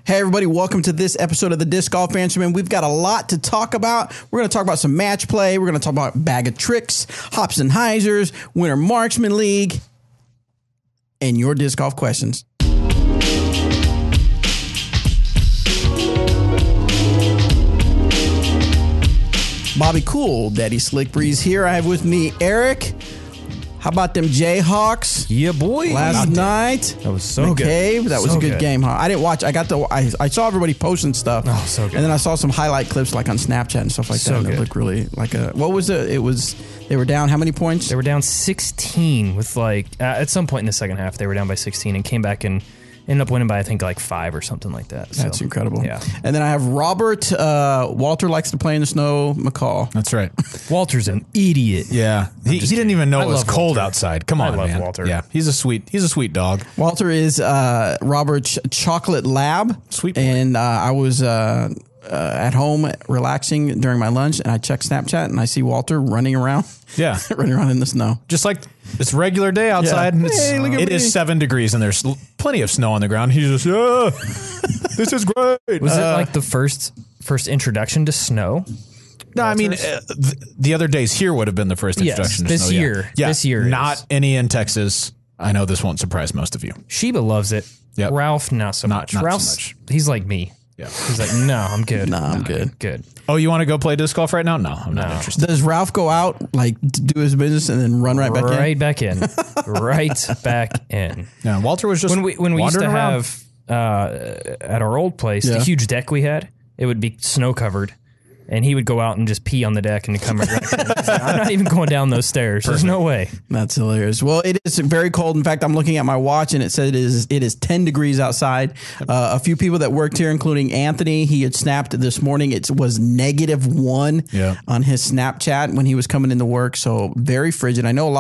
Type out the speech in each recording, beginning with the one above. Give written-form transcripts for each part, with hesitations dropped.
Hey, everybody, welcome to this episode of the Disc Golf Answerman. We've got a lot to talk about. We're going to talk about some match play. We're going to talk about bag of tricks, hops and Hyzers, Winter Marksman League, and your disc golf questions. Bobby Cool, Daddy Slick Breeze here. I have with me Eric. How about them Jayhawks? Yeah, boy. Last night. That was so good. McCabe, that was So a good good. game, huh? I didn't watch. I saw everybody posting stuff. Oh, so good. And then I saw some highlight clips like on Snapchat and stuff like So that. And it good. looked really like a, what was it? It was, they were down how many points? They were down 16 with at some point in the second half, they were down by 16 and came back and ended up winning by, I think, like 5 or something like that. So, That's incredible. Yeah. And then I have Robert. Walter likes to play in the snow. McCall. That's right. Walter's an idiot. Yeah, he didn't even know I it was love cold Walter. outside. Come on, I love man. Walter. Yeah, he's a sweet dog. Walter is Robert's chocolate lab. Sweet boy. And I was at home relaxing during my lunch, and I check Snapchat, and I see Walter running around. Yeah, running around in the snow. just like it's a regular day outside. Yeah. And Hey, look at it me. is 7 degrees, and there's plenty of snow on the ground. He's just, this is great. Was it like the first introduction to snow? No, I mean, Walters? the other days here would have been the first Yes, introduction to this snow. year. Yeah. This year Not is. any in Texas. I know this won't surprise most of you. Sheba loves it. Yep. Ralph, not so much. not so Ralph's, much. he's like me. Yeah. He's like, no, I'm good. Nah, I'm good. Good. Oh, you want to go play disc golf right now? No, I'm not interested. Does Ralph go out, like, do his business and then run right back in? Right back in. Right back in. Yeah, Walter was just When we used to wandering around. have at our old place, Yeah. the huge deck we had, it would be snow covered, and he would go out and just pee on the deck and come right back in. He's like, I'm not even going down those stairs. There's no way. That's hilarious. Well, it is very cold. In fact, I'm looking at my watch, and it said it is 10 degrees outside. A few people that worked here, including Anthony, he had snapped this morning. It was -1 on his Snapchat when he was coming into work. So very frigid. I know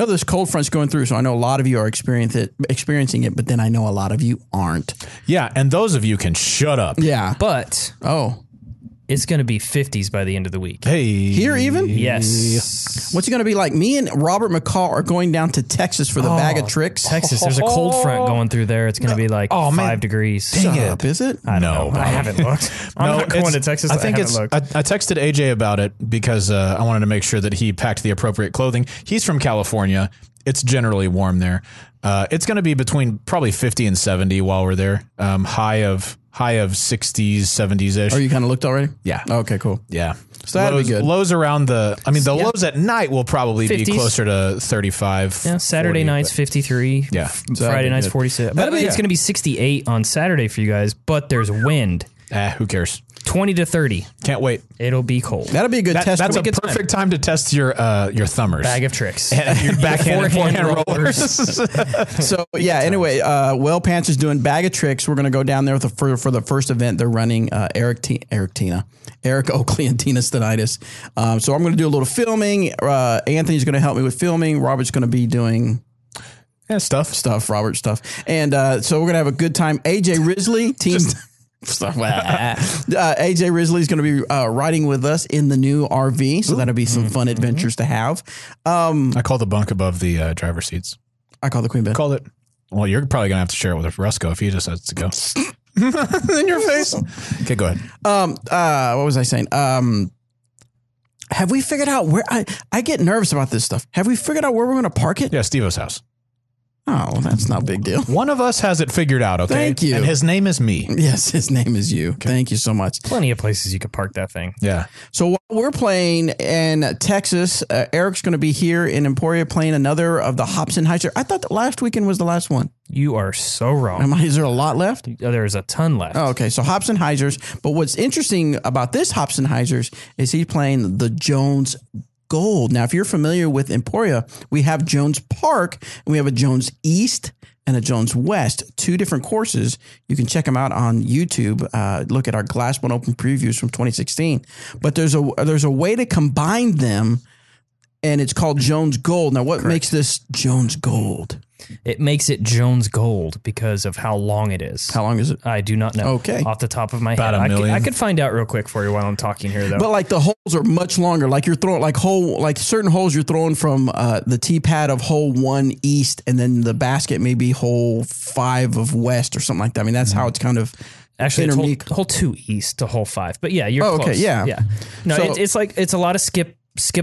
this cold front's going through, so I know a lot of you are experiencing it, but then I know a lot of you aren't. Yeah, and those of you can shut up. Yeah. But Oh, it's going to be 50s by the end of the week. Hey, here even? Yes. What's it going to be like? Me and Robert McCall are going down to Texas for the bag of tricks. Texas, there's a cold front going through there. It's going to be like Oh, 5 man. degrees. Dang Shut it. up, is it? I don't know. I haven't looked. I'm not going to Texas. I think haven't looked. I texted AJ about it because I wanted to make sure that he packed the appropriate clothing. He's from California. It's generally warm there. It's going to be between probably 50 and 70 while we're there. High of 60s, 70s ish. Oh, you kind of looked already? Yeah. Okay, cool. Yeah. So that'd be good. Lows around the lows at night will probably 50s. be closer to 35. Yeah, Saturday 40, nights but- 53. Yeah. that'd Friday be nights good. 46. By the way, it's going to be 68 on Saturday for you guys, but there's wind. Who cares? 20 to 30. Can't wait. It'll be cold. That'll be a good test. That's a good time. perfect time to test your thumbers. Bag of tricks. and your backhand and forehand rollers. So yeah. Anyway, Well Pants is doing bag of tricks. We're gonna go down there for the first event. They're running Eric Oakley and Tina Stenitis. So I'm gonna do a little filming. Anthony's gonna help me with filming. Robert's gonna be doing Robert stuff. And so we're gonna have a good time. AJ Risley team. AJ Risley is going to be riding with us in the new RV, so that'll be some fun adventures to have. I call the bunk above the driver's seats. I call the queen bed. Called it. Well, you're probably gonna have to share it with Rusco if he decides to go. In your face. Okay, go ahead. What was I saying? Have we figured out where I get nervous about this stuff? Have we figured out where we're going to park it? Yeah, Steve-O's house. Oh, that's not a big deal. One of us has it figured out. Okay, Thank you. And his name is me. Yes, his name is you. Thank you so much. Plenty of places you could park that thing. Yeah. So while we're playing in Texas, Eric's going to be here in Emporia playing another of the hops and Hyzer. I thought that last weekend was the last one. You are so wrong. Is there a lot left? There's a ton left. Oh, okay. So hops and Hyzers. But what's interesting about this hops and Hyzers is he's playing the Jones Gold. Now, if you're familiar with Emporia, we have Jones Park and we have a Jones East and a Jones West, 2 different courses. You can check them out on YouTube. Look at our Glass One Open previews from 2016. But there's a way to combine them, and it's called Jones Gold. Now, what makes this Jones Gold? It makes it Jones Gold because of how long it is. How long is it? I do not know. Okay. Off the top of my About head. a million. I could find out real quick for you while I'm talking here, though. But like the holes are much longer. Like you're throwing like certain holes you're throwing from the tee pad of hole 1 east, and then the basket may be hole 5 of west or something like that. I mean, that's how it's kind of Actually, it's Intermediate. hole 2 east to hole 5. But yeah, you're close. Okay, yeah. Yeah. No, So- it's a lot of skip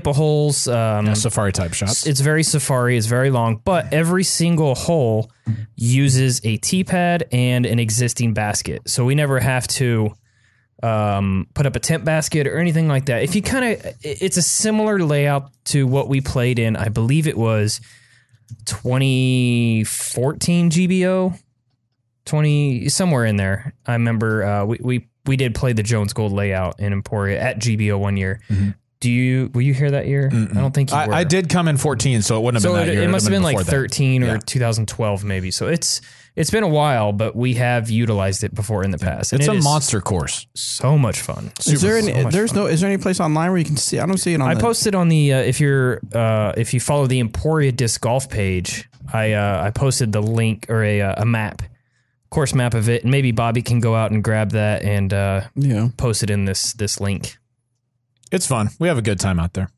a holes. Safari type shots. It's very safari. It's very long, but every single hole uses a tee pad and an existing basket. So we never have to put up a tent basket or anything like that. If you it's a similar layout to what we played in, I believe it was 2014 GBO, somewhere in there. I remember we did play the Jones Gold layout in Emporia at GBO one year. Mm-hmm. Were you here that year? I don't think you were. I did come in 14, so it wouldn't have been that year. It must have been like before 13 that. or 2012 maybe. So it's been a while, but we have utilized it before in the past. And It's a is monster course. So much fun. Is there any place online where you can see? I don't see it on. I posted on the if you follow the Emporia Disc Golf page, I posted the link or a map, course map of it, and maybe Bobby can go out and grab that and post it in this link. It's fun. We have a good time out there.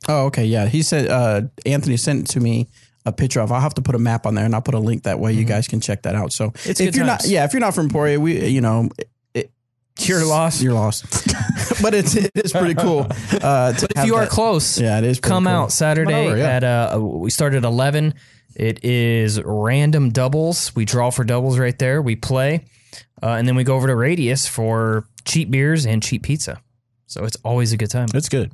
Oh, okay, yeah. He said Anthony sent to me a picture of. I'll have to put a map on there, and I'll put a link that way. You guys can check that out. So It's if good you're times. if you're not from Emporia, You're lost. You're lost. But it is pretty cool. But if you are close, yeah, it is. Pretty come cool. out Saturday Come over, yeah. at we start at 11. It is random doubles. We draw for doubles right there. We play, and then we go over to Radius for cheap beers and cheap pizza. So it's always a good time. It's good.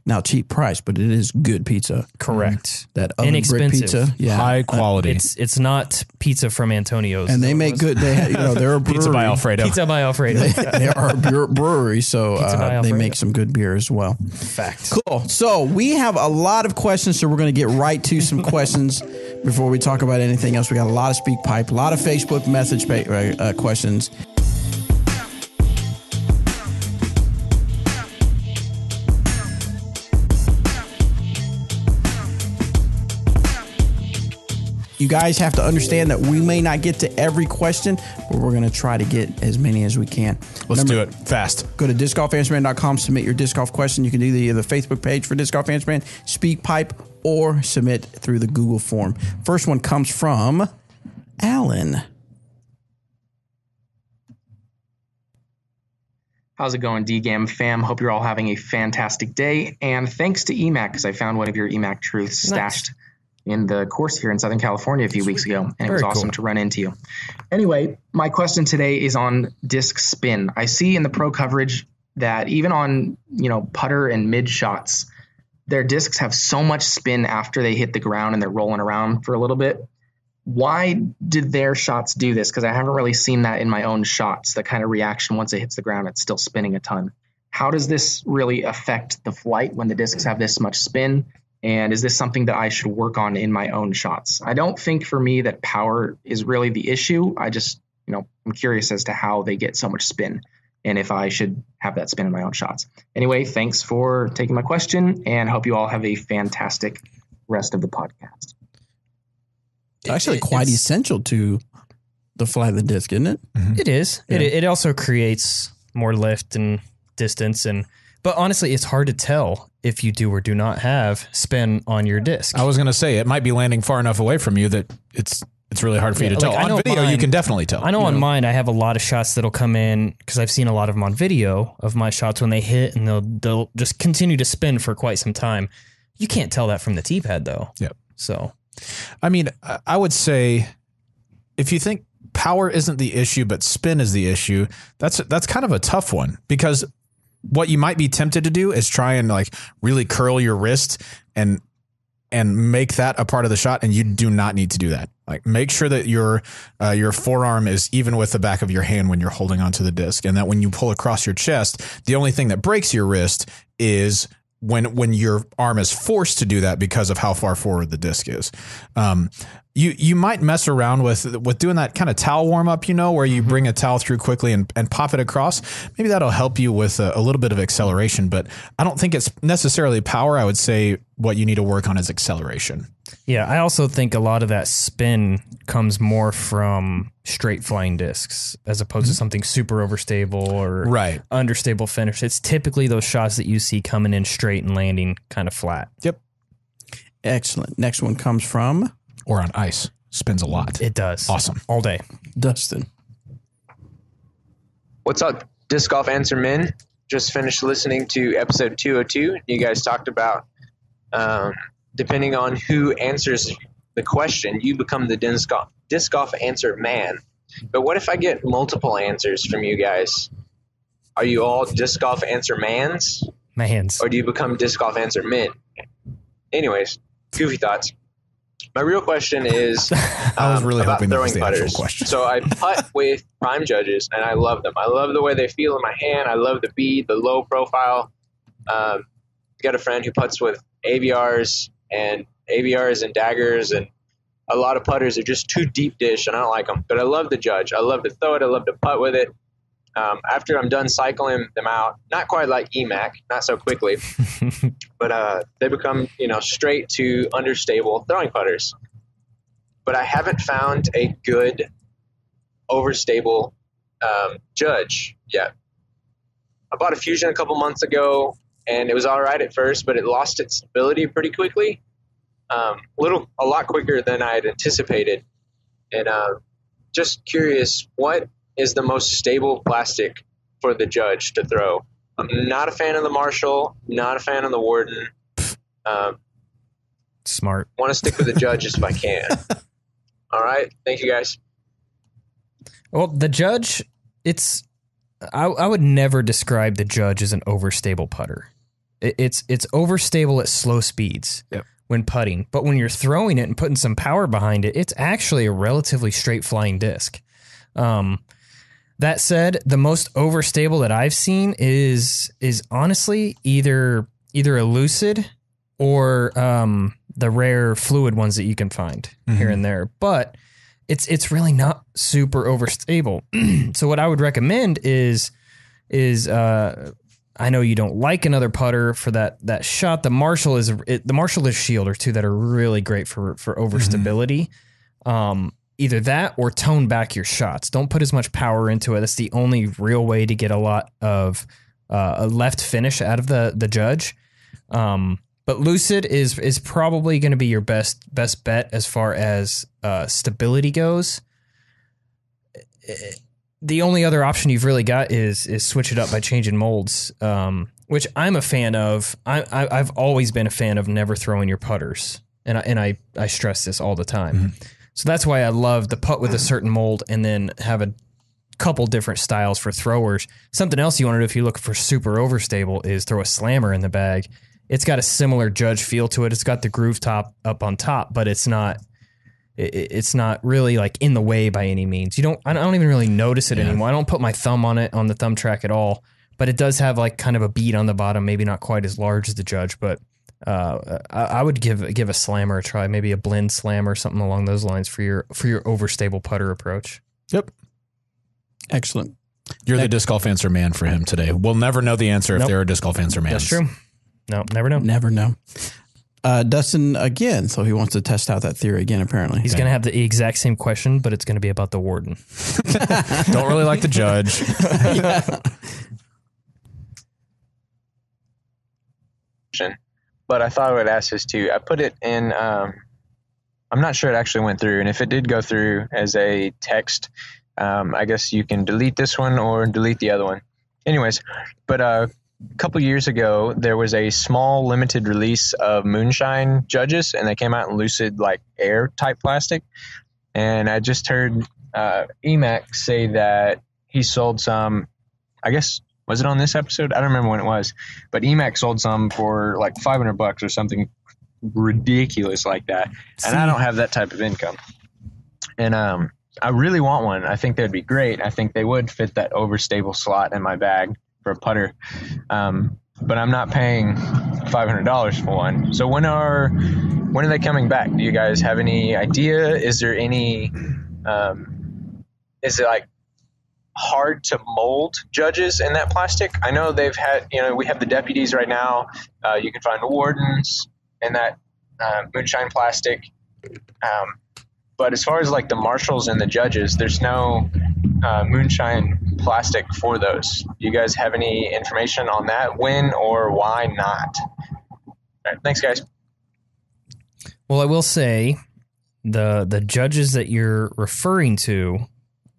Now cheap price, but it is good pizza. Correct. That oven brick Inexpensive. pizza, yeah, High quality. It's not pizza from Antonio's. and they make good. They're a brewery. Pizza by Alfredo. Pizza by Alfredo. They are a brewery, so Pizza by they Alfredo. make some good beer as well. Fact. Cool. So we have a lot of questions, so we're going to get right to some questions before we talk about anything else. We got a lot of speak pipe, a lot of Facebook message questions. You guys have to understand that we may not get to every question, but we're going to try to get as many as we can. Let's do it fast. Go to discgolfanswerman.com, submit your disc golf question. You can do the Facebook page for Disc Golf Answer Man, Speak Pipe, or submit through the Google form. First one comes from Alan. How's it going, DGAM fam? Hope you're all having a fantastic day. And thanks to EMAC, because I found one of your EMAC truths stashed in the course here in Southern California a few weeks ago, and it was awesome to run into you. Anyway, my question today is on disc spin. I see in the pro coverage that even on, putter and mid shots, their discs have so much spin after they hit the ground and they're rolling around for a little bit. Why did their shots do this? Because I haven't really seen that in my own shots, the kind of reaction once it hits the ground, it's still spinning a ton. How does this really affect the flight when the discs have this much spin? And is this something that I should work on in my own shots? I don't think for me that power is really the issue. I just, I'm curious as to how they get so much spin and if I should have that spin in my own shots. Anyway, thanks for taking my question and hope you all have a fantastic rest of the podcast. It's actually quite essential to the flight of the disc, isn't it? Mm-hmm. It is. Yeah. It also creates more lift and distance, but honestly, it's hard to tell if you do or do not have spin on your disc. I was going to say it might be landing far enough away from you that it's really hard for you to tell. On video, you can definitely tell. I know on mine, I have a lot of shots that'll come in because I've seen a lot of them on video of my shots when they hit, and they'll just continue to spin for quite some time. You can't tell that from the tee pad though. Yep. So, I mean, I would say if you think power isn't the issue, but spin is the issue, that's kind of a tough one, because what you might be tempted to do is try and really curl your wrist and make that a part of the shot. And you do not need to do that. Make sure that your forearm is even with the back of your hand when you're holding onto the disc, and that when you pull across your chest, the only thing that breaks your wrist is when your arm is forced to do that because of how far forward the disc is. You might mess around with doing that kind of towel warm up, where you bring a towel through quickly and pop it across. Maybe that'll help you with a little bit of acceleration, but I don't think it's necessarily power. I would say what you need to work on is acceleration. Yeah, I also think a lot of that spin comes more from straight flying discs as opposed to something super overstable or understable finish. It's typically those shots that you see coming in straight and landing kind of flat. Yep. Excellent. Next one comes from... Or on ice. Spins a lot. It does. Awesome. All day. Dustin. What's up, Disc Golf Answer Men? Just finished listening to episode 202. You guys talked about depending on who answers the question, you become the disc golf answer man. But what if I get multiple answers from you guys? Are you all disc golf answer mans? Mans. Or do you become disc golf answer men? Anyways, goofy thoughts. My real question is I was really about hoping that was throwing the actual putters. question. So I putt with prime judges, and I love them. I love the way they feel in my hand. I love the bead, the low profile. Got a friend who putts with AVRs and daggers, and a lot of putters are just too deep dish, and I don't like them. But I love the judge. I love to throw it. I love to putt with it. After I'm done cycling them out, not quite like EMAC, not so quickly, but they become, straight to understable throwing putters. But I haven't found a good overstable judge yet. I bought a Fusion a couple months ago, and it was all right at first, but it lost its stability pretty quickly, a lot quicker than I had anticipated. And just curious, what is the most stable plastic for the judge to throw? I'm not a fan of the Marshall, not a fan of the Warden. Smart. Want to stick with the judges if I can. All right. Thank you, guys. Well, the judge, I would never describe the judge as an overstable putter. It's overstable at slow speeds when putting, but when you're throwing it and putting some power behind it, it's actually a relatively straight flying disc. That said, the most overstable that I've seen is honestly either a Lucid or the rare fluid ones that you can find here and there. But it's really not super overstable. So what I would recommend is I know you don't like another putter for that shot. The Marshall is Shield or two that are really great for overstability. Either that or tone back your shots. Don't put as much power into it. That's the only real way to get a lot of a left finish out of the judge. But Lucid is probably going to be your best bet as far as stability goes. The only other option you've really got is switch it up by changing molds, which I'm a fan of. I've always been a fan of never throwing your putters, and I stress this all the time. Mm-hmm. So that's why I love the putt with a certain mold and then have a couple different styles for throwers. Something else you want to do if you're looking for super overstable is throw a slammer in the bag. It's got a similar judge feel to it. It's got the groove top up on top, but it's not really like in the way by any means. I don't even really notice it anymore. I don't put my thumb on it on the thumb track at all, but it does have like kind of a bead on the bottom, maybe not quite as large as the judge, but I would give a slammer a try, maybe a blend slam or something along those lines for your overstable putter approach. Yep. Excellent. You're the disc golf answer man for him today. We'll never know the answer if they're a disc golf answer man. That's true. No, never know. Never know. Dustin again, so he wants to test out that theory again, apparently. He's going to have the exact same question, but it's going to be about the Warden. Don't really like the judge. But I thought I would ask this too. I put it in, I'm not sure it actually went through. And if it did go through as a text, I guess you can delete this one or delete the other one. Anyways, but a couple years ago, there was a small limited release of Moonshine judges, and they came out in Lucid like air type plastic. And I just heard EMAC say that he sold some, I guess, was it on this episode? I don't remember when it was, but EMAC sold some for like $500 or something ridiculous like that. And I don't have that type of income. And I really want one. I think that'd be great. I think they would fit that overstable slot in my bag for a putter. But I'm not paying $500 for one. So when are they coming back? Do you guys have any idea? Is there any, is it like hard to mold judges in that plastic? I know they've had, we have the deputies right now. You can find the Wardens in that Moonshine plastic. But as far as like the Marshalls and the judges, there's no Moonshine plastic for those. Do you guys have any information on that? When or why not? All right, thanks, guys. Well, I will say the judges that you're referring to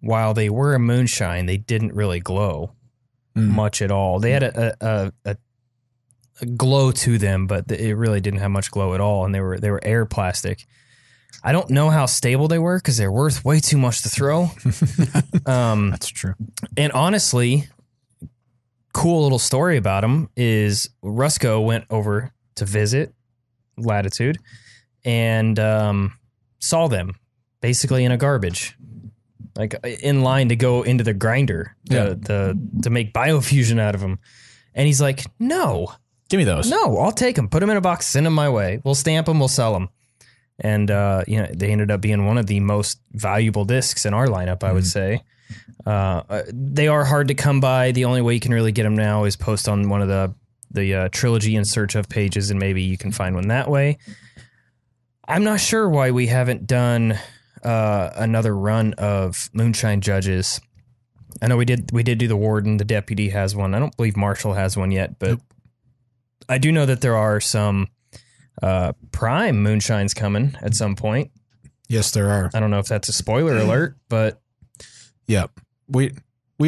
while they were a moonshine, they didn't really glow much at all. They had a glow to them, but it really didn't have much glow at all, and they were air plastic. I don't know how stable they were because they're worth way too much to throw. That's true. And honestly, cool little story about them is Rusco went over to visit Latitude and saw them basically in a garbage, like in line to go into the grinder to make biofusion out of them. And he's like, no. Give me those. No, I'll take them. Put them in a box, send them my way. We'll stamp them, we'll sell them. And they ended up being one of the most valuable discs in our lineup, I would say. They are hard to come by. The only way you can really get them now is post on one of the Trilogy in Search of pages, and maybe you can find one that way. I'm not sure why we haven't done another run of Moonshine judges. I know we did do the Warden. The Deputy has one. I don't believe Marshall has one yet, but I do know that there are some Prime Moonshines coming at some point. Yes, there are. I don't know if that's a spoiler alert, but yeah, we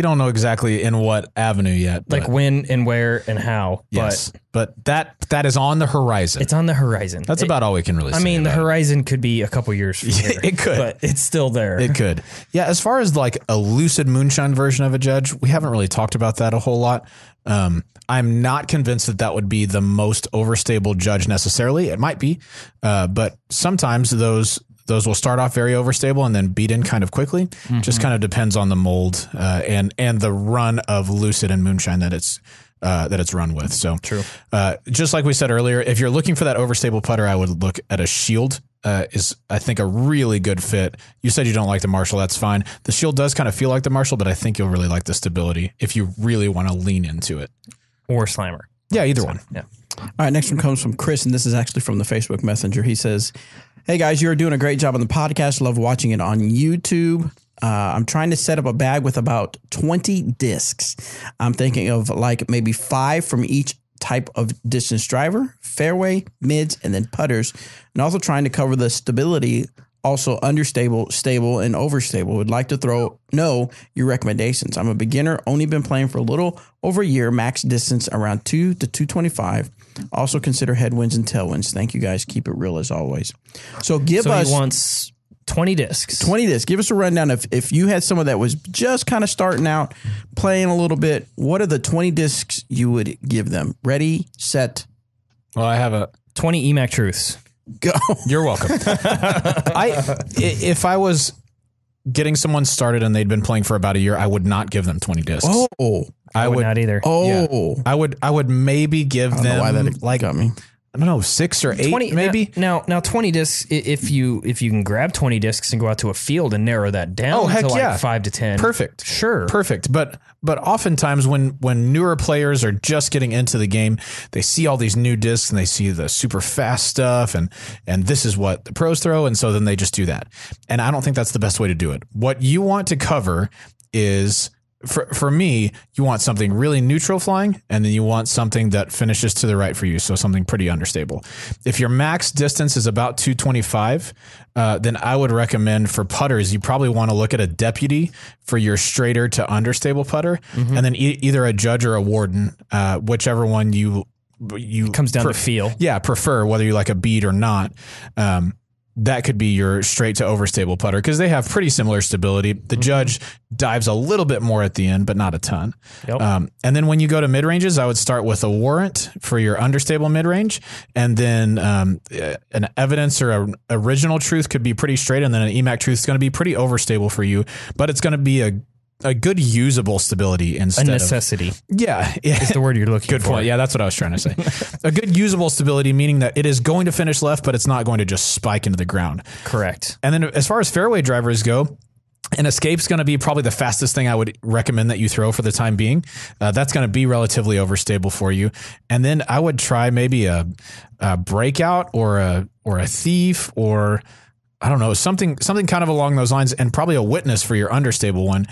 don't know exactly in what avenue yet. Like when and where and how. Yes, but that is on the horizon. It's on the horizon. That's about all we can really say. I mean, the about horizon could be a couple years from here. It could. But it's still there. It could. Yeah, as far as like a lucid Moonshine version of a judge, we haven't really talked about that a whole lot. I'm not convinced that would be the most overstable judge necessarily. It might be, but sometimes those will start off very overstable and then beat in kind of quickly. Just kind of depends on the mold and the run of lucid and Moonshine that it's run with. So true. Just like we said earlier, if you're looking for that overstable putter, I would look at a Shield. Is I think a really good fit. You said you don't like the Marshall. That's fine. The Shield does kind of feel like the Marshall, but I think you'll really like the stability if you really want to lean into it. Or Slammer. Yeah, either one. Yeah. All right, next one comes from Chris, and this is actually from the Facebook Messenger. He says, "Hey guys, you're doing a great job on the podcast. Love watching it on YouTube. I'm trying to set up a bag with about 20 discs. I'm thinking of like maybe 5 from each type of distance driver, fairway, mids, and then putters, and also trying to cover the stability, also understable, stable, and overstable. Would like to know your recommendations. I'm a beginner, only been playing for a little over a year, max distance around 2 to 225. Also consider headwinds and tailwinds. Thank you guys. Keep it real as always." So he wants 20 discs. 20 discs. Give us a rundown. If you had someone that was just kind of starting out, playing a little bit, what are the 20 discs you would give them? Ready, set. Well, I have a 20 EMAC Truths. Go. You're welcome. If I was getting someone started and they'd been playing for about a year, I would not give them 20 discs. Oh, I would not either. Oh, yeah. I would maybe give them why that like got me. I don't know, 6 or 8 20, maybe. Now 20 discs. If you can grab 20 discs and go out to a field and narrow that down heck to like yeah. 5 to 10, Perfect. Sure, perfect. But oftentimes when newer players are just getting into the game, they see all these new discs and they see the super fast stuff and this is what the pros throw, and so then they just do that. And I don't think that's the best way to do it. What you want to cover is, for me, you want something really neutral flying, and then you want something that finishes to the right for you, so something pretty understable. If your max distance is about 225, then I would recommend for putters, you probably want to look at a Deputy for your straighter to understable putter, and then either a Judge or a Warden, whichever one you comes down to feel. Yeah, prefer, whether you like a bead or not. That could be your straight to overstable putter because they have pretty similar stability. The Judge dives a little bit more at the end, but not a ton. Yep. And then when you go to mid ranges, I would start with a Warrant for your understable mid range, and then an Evidence or an Original Truth could be pretty straight, and then an EMAC Truth is going to be pretty overstable for you, but it's going to be a good usable stability instead a necessity. Yeah. Is the word you're looking for. Good point. Yeah, that's what I was trying to say. A good usable stability, meaning that it is going to finish left, but it's not going to just spike into the ground. Correct. And then as far as fairway drivers go, an Escape's going to be probably the fastest thing I would recommend that you throw for the time being. That's going to be relatively overstable for you. And then I would try maybe a Breakout or a Thief, or I don't know, something kind of along those lines, and probably a Witness for your understable one.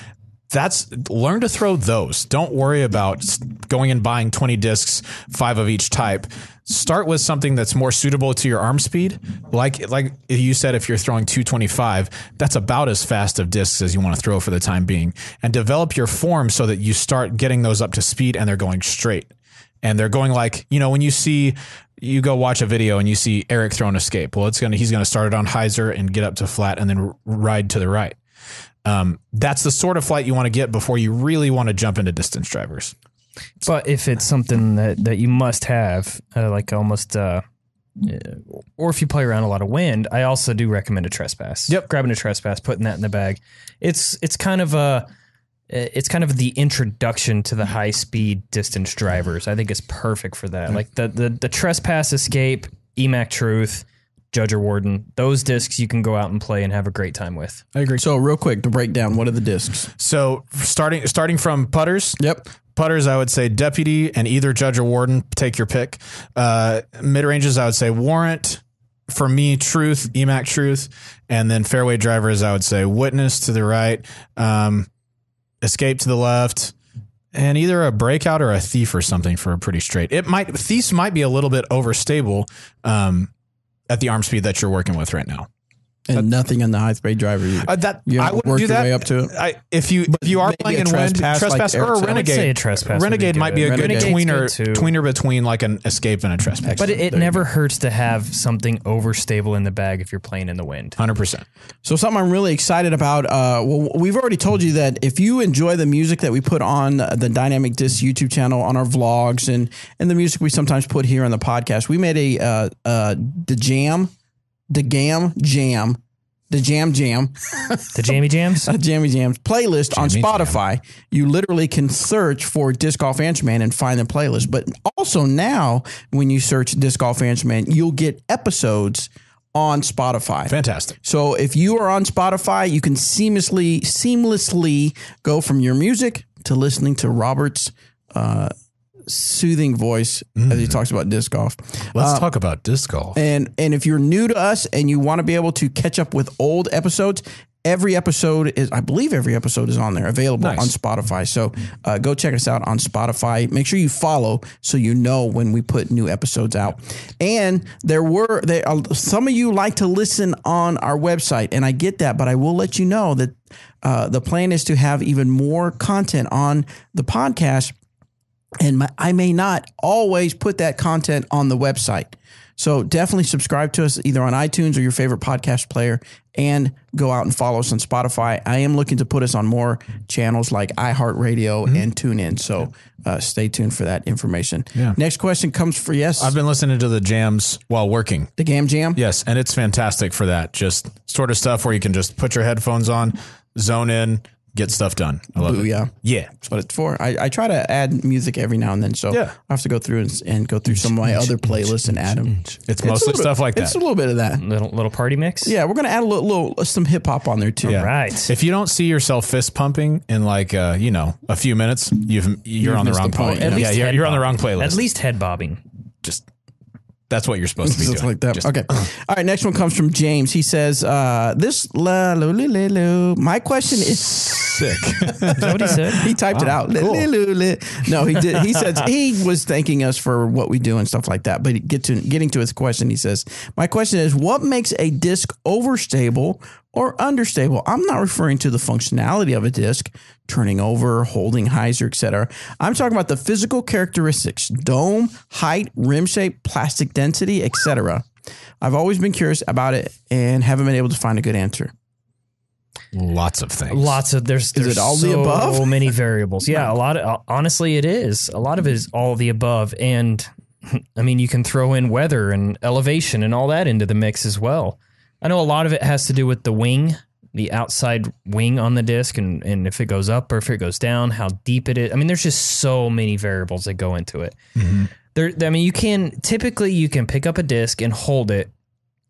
learn to throw those. Don't worry about going and buying 20 discs, 5 of each type. Start with something that's more suitable to your arm speed. Like you said, if you're throwing 225, that's about as fast of discs as you want to throw for the time being. And develop your form so that you start getting those up to speed and they're going straight. And they're going like, when you go watch a video and you see Eric throw an escape. Well, he's going to start it on Hyzer and get up to flat and then ride to the right. That's the sort of flight you want to get before you really want to jump into distance drivers. But if it's something that you must have, like almost, or if you play around a lot of wind, I also do recommend a trespass. Yep. Grabbing a trespass, putting that in the bag. It's kind of the introduction to the high speed distance drivers. I think it's perfect for that. Like the trespass, escape, EMAC Truth, Judge or Warden, those discs you can go out and play and have a great time with. I agree. So real quick to break down, what are the discs? So starting from putters. Yep. Putters, I would say Deputy and either Judge or Warden. Take your pick. Mid ranges, I would say Warrant. For me, Truth, EMAC Truth, and then fairway drivers, I would say Witness to the right, Escape to the left, and either a Breakout or a Thief or something for a pretty straight. Thieves might be a little bit overstable at the arm speed that you're working with right now. And nothing on the high speed driver. I wouldn't do that. Way up to it. If you are playing in wind, trespass like or a Eric said. I would say a renegade. trespass. Renegade might be a good tweener tweener between like an escape and a trespass. But it never hurts to have something overstable in the bag if you're playing in the wind. 100%. So something I'm really excited about. Well, we've already told you that if you enjoy the music that we put on the Dynamic Disc YouTube channel, on our vlogs, and the music we sometimes put here on the podcast, we made the Jam The Jammy Jams? Jammy Jams playlist on Jammy Spotify. You literally can search for Disc Golf Answer Man and find the playlist. But also now, when you search Disc Golf Answer Man, you'll get episodes on Spotify. Fantastic. So if you are on Spotify, you can seamlessly go from your music to listening to Robert's soothing voice as he talks about disc golf. Let's talk about disc golf. And if you're new to us and you want to be able to catch up with old episodes, I believe every episode is on there, available on Spotify. So go check us out on Spotify. Make sure you follow so you know when we put new episodes out. And some of you like to listen on our website, and I get that, but I will let you know that the plan is to have even more content on the podcast. And I may not always put that content on the website. So definitely subscribe to us either on iTunes or your favorite podcast player, and go out and follow us on Spotify. I am looking to put us on more channels like iHeartRadio and TuneIn. So stay tuned for that information. Yeah. Next question comes for I've been listening to the jams while working. the Gam Jam. Yes, and it's fantastic for that. Just sort of stuff where you can just put your headphones on, zone in, get stuff done. I love it. Yeah. That's what it's for. I try to add music every now and then. So Yeah. I have to go through and go through some of my other playlists and add them. It's mostly stuff like It's that. a little bit of that. Little party mix? Yeah, we're going to add some hip hop on there too. Yeah. Right. If you don't see yourself fist pumping in like a few minutes, you're on the missed wrong the point. playlist. Yeah, you're on the wrong playlist. At least head bobbing. Just that's what you're supposed to be Just doing. like that. Just- Okay. All right. Next one comes from James. He says, my question is Is Sick. that what he said? he typed it out. No, he did. He said he was thanking us for what we do and stuff like that. But getting to his question, he says, my question is, what makes a disc overstable or understable? I'm not referring to the functionality of a disc, turning over, holding hyzer, etc. I'm talking about the physical characteristics: dome, height, rim shape, plastic density, etc. I've always been curious about it and haven't been able to find a good answer. Lots of things. There's it all the so above? many variables. Yeah, honestly, it is. A lot of it is all the above. And I mean, you can throw in weather and elevation and all that into the mix as well. I know a lot of it has to do with the wing, the outside wing on the disc, and if it goes up or if it goes down, how deep it is. I mean, there's just so many variables that go into it. Mm-hmm. You can pick up a disc and hold it,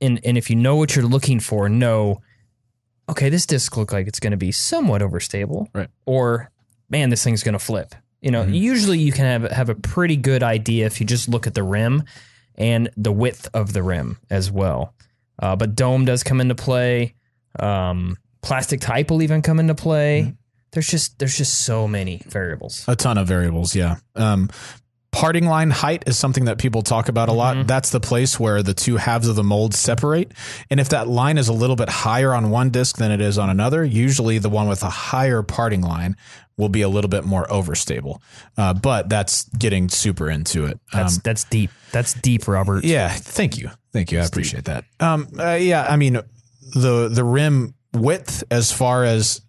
and if you know what you're looking for, okay, this disc looks like it's going to be somewhat overstable, right? Or, man, this thing's going to flip. Usually you can have a pretty good idea if you just look at the rim and the width of the rim as well. But dome does come into play. Plastic type will even come into play. There's just so many variables. A ton of variables, yeah. Parting line height is something that people talk about a lot. That's the place where the two halves of the mold separate. And if that line is a little bit higher on one disc than it is on another, usually the one with a higher parting line will be a little bit more overstable. But that's getting super into it. That's deep. That's deep, Robert. Yeah. Thank you. I appreciate that. Yeah. I mean, the rim width as far as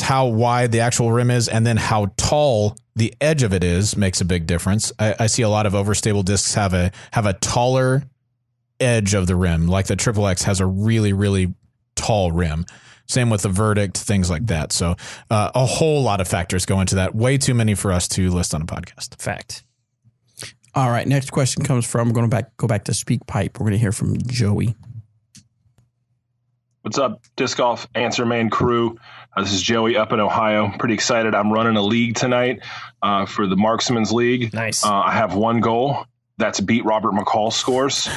how wide the actual rim is and then how tall the edge of it is makes a big difference. I see a lot of overstable discs have a taller edge of the rim, like the Triple X has a really, really tall rim. Same with the Verdict, things like that. So a whole lot of factors go into that. Way too many for us to list on a podcast. Fact. All right. Next question comes from, we're going to go back to Speak Pipe. We're going to hear from Joey. What's up, Disc Golf Answer Man crew? This is Joey up in Ohio. Pretty excited. I'm running a league tonight for the Marksman's League. Nice. I have one goal. That's beat Robert McCall's scores.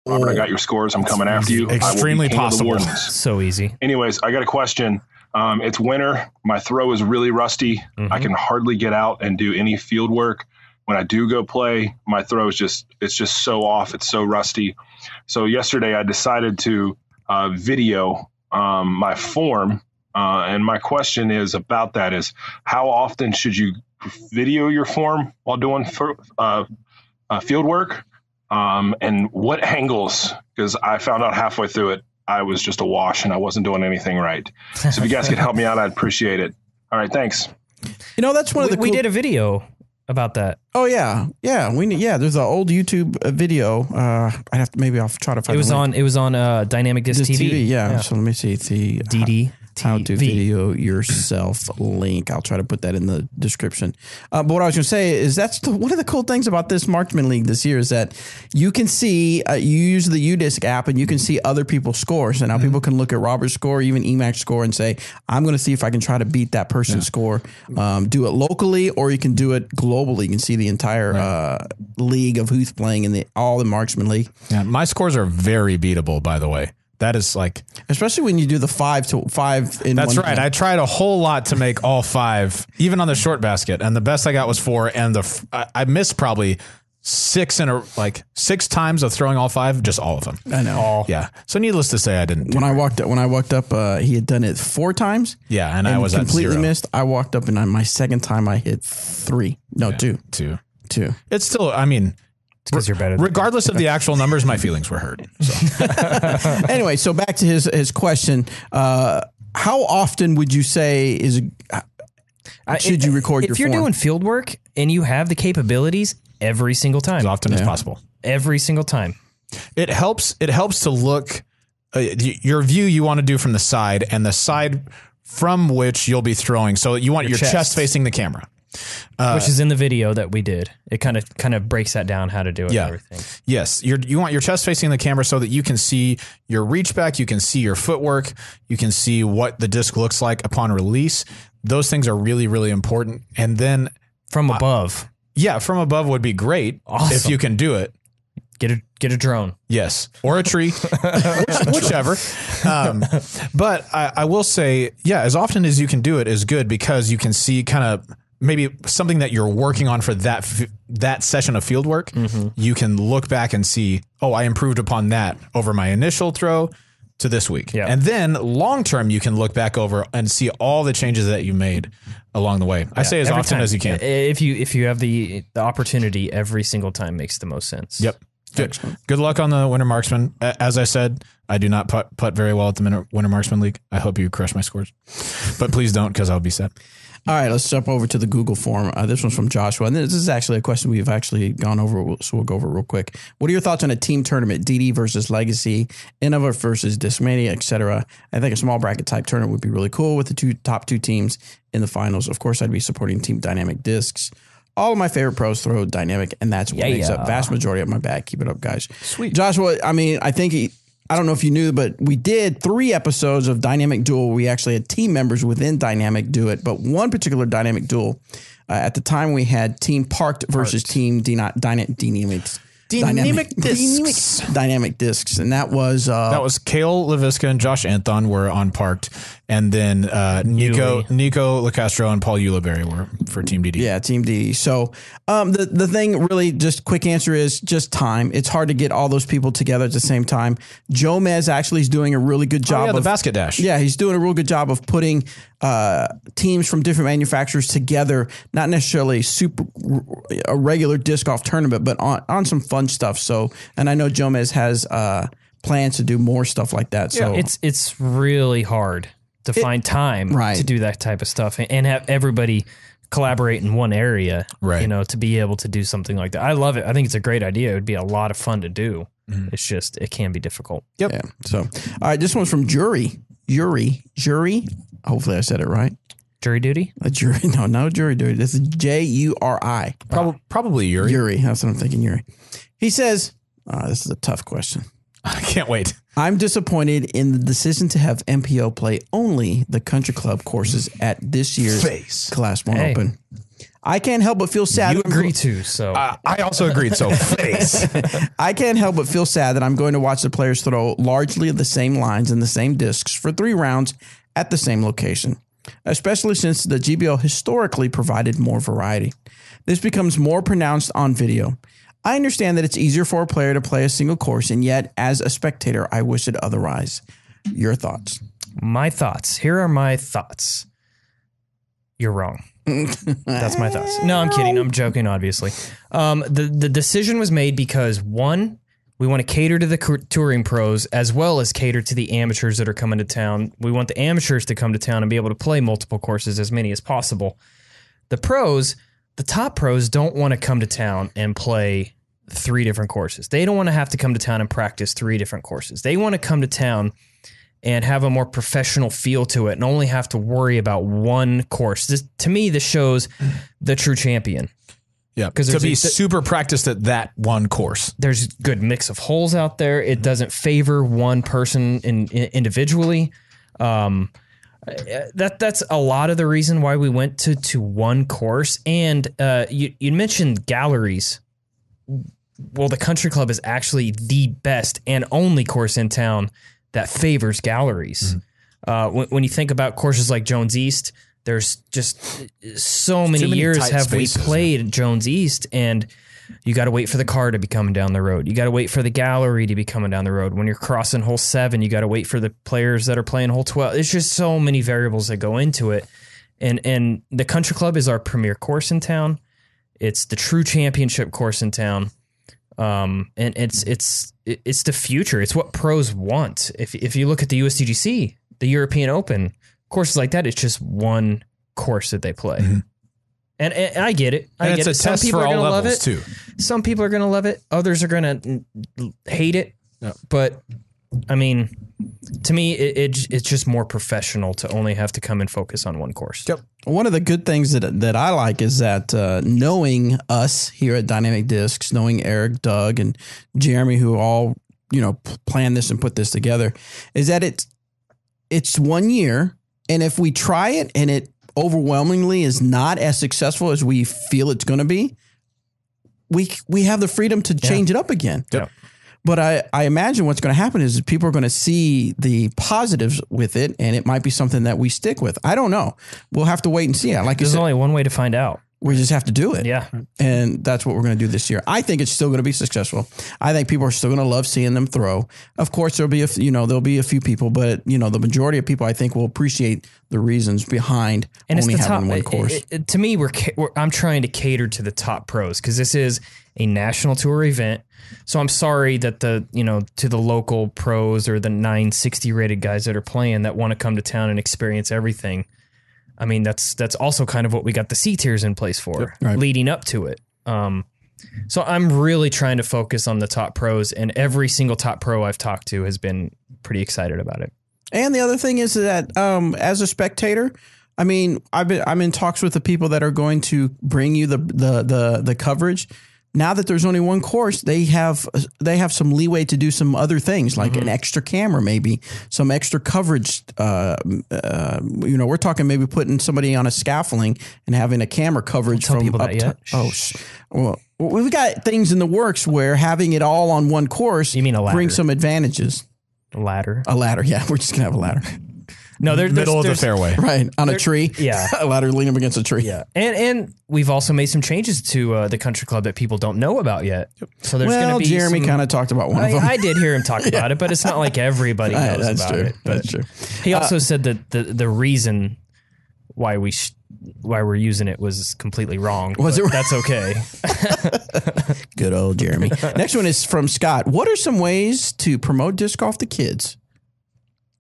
Robert, I got your scores. I'm coming after you. Extremely possible. So easy. Anyways, I got a question. It's winter. My throw is really rusty. I can hardly get out and do any field work. When I do go play, my throw is just so off. It's so rusty. So yesterday I decided to video my form. And my question is about that is how often should you video your form while doing field work? And what angles? Because I found out halfway through it, I was just a wash and I wasn't doing anything right. So if you guys could help me out, I'd appreciate it. All right. Thanks. That's one of the we did a video about that. Oh yeah. There's an old YouTube video. I'll try to find it was on Dynamic Disc TV. Yeah. So let me see. It's the DD. How to video yourself link. I'll try to put that in the description. But what I was going to say is one of the cool things about this Marksman League this year is that you can see, you use the UDisc app and you can see other people's scores. And now people can look at Robert's score, even EMAC's score, and say, I'm going to see if I can try to beat that person's score. Do it locally or you can do it globally. You can see the entire league of who's playing in all the Marksman League. Yeah, my scores are very beatable, by the way. That is like, especially when you do the 5 to 5 in that's one right. time. I tried a whole lot to make all 5, even on the short basket, and the best I got was 4. And I missed probably 6 times of throwing all 5, just all of them. I know. Yeah. So needless to say, I didn't. When I walked up, he had done it 4 times. Yeah, and I was completely at 0. missed. I walked up, and on my second time, I hit 3. No, 2. 2. It's still, I mean. Because you're better. Regardless of the actual numbers, my feelings were hurt. So. Anyway, so back to his question. How often would you say should you record your form? If you're doing field work and you have the capabilities, every single time. As often as possible. Every single time. It helps to look, your view you want to do from the side and the side from which you'll be throwing. So you want your chest facing the camera. Which is in the video that we did. It kind of breaks that down how to do it. Yeah. And everything. Yes. You want your chest facing the camera so that you can see your reach back. You can see your footwork. You can see what the disc looks like upon release. Those things are really, really important. And then from above. From above would be great. Awesome. If you can do it. Get a drone. Yes. Or a tree, whichever. But I will say, as often as you can do it is good because you can see kind of maybe something that you're working on for that session of field work. You can look back and see, I improved upon that over my initial throw to this week. Yeah. And then long term, you can look back over and see all the changes that you made along the way. I say as often as you can. If you have the opportunity, every single time makes the most sense. Yep. Good luck on the Winter Marksman. As I said, I do not putt very well at the Winter Marksman League. I hope you crush my scores, but please don't because I'll be sad. All right, let's jump over to the Google form. This one's from Joshua. And this is actually a question we've actually gone over, so we'll go over it real quick. What are your thoughts on a team tournament, DD versus Legacy, Innova versus Discmania, etc.? I think a small bracket type tournament would be really cool with the top two teams in the finals. Of course, I'd be supporting Team Dynamic Discs. All of my favorite pros throw Dynamic, and that's what makes up vast majority of my bag. Keep it up, guys. Sweet. Joshua, I mean, I think I don't know if you knew, but we did 3 episodes of Dynamic Duel. We actually had team members within Dynamic do it, but one particular Dynamic Duel, at the time we had Team Parked versus Team Dynamic Discs. And that was Kale LaVisca and Josh Anthon were on Parked, And then Nico Lacastro and Paul Ulibarri were for Team DD. Yeah, Team DD. So the thing really, just quick answer is just time. It's hard to get all those people together at the same time. Joe Mez actually is doing a really good job the basket dash. Yeah, he's doing a real good job of putting teams from different manufacturers together, not necessarily a regular disc golf tournament, but on some fun stuff. So, and I know Joe Mez has plans to do more stuff like that. So it's really hard to find time to do that type of stuff and have everybody collaborate in one area, to be able to do something like that. I love it. I think it's a great idea. It would be a lot of fun to do. Mm-hmm. It's just, it can be difficult. Yep. Yeah. So, all right, this one's from Jury. Hopefully I said it right. Jury duty? A jury. No jury duty. This is Juri. Probably Yuri. Yuri. That's what I'm thinking, Yuri. He says, this is a tough question. I can't wait. I'm disappointed in the decision to have MPO play only the country club courses at this year's Class 1 Open. I can't help but feel sad. You agree to, so. I also agreed, so face. I can't help but feel sad that I'm going to watch the players throw largely the same lines and the same discs for 3 rounds at the same location, especially since the GBO historically provided more variety. This becomes more pronounced on video. I understand that it's easier for a player to play a single course, and yet, as a spectator, I wish it otherwise. Your thoughts? My thoughts. Here are my thoughts. You're wrong. That's my thoughts. No, I'm kidding. I'm joking, obviously. The decision was made because, one, we want to cater to the touring pros as well as cater to the amateurs that are coming to town. We want the amateurs to come to town and be able to play multiple courses, as many as possible. The pros... The top pros don't want to come to town and play 3 different courses. They don't want to have to come to town and practice 3 different courses. They want to come to town and have a more professional feel to it and only have to worry about one course. To me, this shows the true champion. Yeah, to be super practiced at that one course. There's a good mix of holes out there. It doesn't favor one person individually. That's a lot of the reason why we went to one course. And you mentioned galleries. Well, the country club is actually the best and only course in town that favors galleries. Mm-hmm. When you think about courses like Jones East, there's just so many years have we played Jones East, and you got to wait for the car to be coming down the road. You got to wait for the gallery to be coming down the road. When you're crossing hole 7, you got to wait for the players that are playing hole 12. It's just so many variables that go into it. And the country club is our premier course in town. It's the true championship course in town. And it's the future. It's what pros want. If you look at the USDGC, the European Open, courses like that, it's just one course that they play. Mm-hmm. And I get it. I get it. Some people are going to love it. Too. Some people are going to love it. Others are going to hate it. Yep. But I mean, to me, it's just more professional to only have to come and focus on one course. Yep. One of the good things that I like is that knowing us here at Dynamic Discs, knowing Eric, Doug, and Jeremy, who all plan this and put this together, is that it's 1 year, and if we try it and it overwhelmingly is not as successful as we feel it's going to be, we have the freedom to change it up again. Yep. But I imagine what's going to happen is people are going to see the positives with it, and it might be something that we stick with. I don't know. We'll have to wait and see. There's only one way to find out. We just have to do it. Yeah. And that's what we're going to do this year. I think it's still going to be successful. I think people are still going to love seeing them throw. Of course, there'll be a few people, but the majority of people I think will appreciate the reasons behind only having one course. To me, I'm trying to cater to the top pros because this is a national tour event. So I'm sorry that to the local pros or the 960 rated guys that are playing that want to come to town and experience everything. I mean, that's also kind of what we got the C tiers in place for, leading up to it. So I'm really trying to focus on the top pros, and every single top pro I've talked to has been pretty excited about it. And the other thing is that as a spectator, I mean, I'm in talks with the people that are going to bring you the coverage. Now that there's only one course, they have some leeway to do some other things, like an extra camera, maybe some extra coverage. We're talking maybe putting somebody on a scaffolding and having a camera coverage from up to. Well, we've got things in the works where having it all on one course brings some advantages. A ladder. Yeah, we're just gonna have a ladder. No, middle of the fairway. Right. On a tree. Yeah. A ladder lean up against a tree. Yeah. And we've also made some changes to the country club that people don't know about yet. So there's going to be Jeremy kind of talked about one of them. I did hear him talk about it, but it's not like everybody knows That's about true. it. That's true. He also said that the reason why we're using it was completely wrong. Was it? That's okay. Good old Jeremy. Next one is from Scott. What are some ways to promote disc golf to kids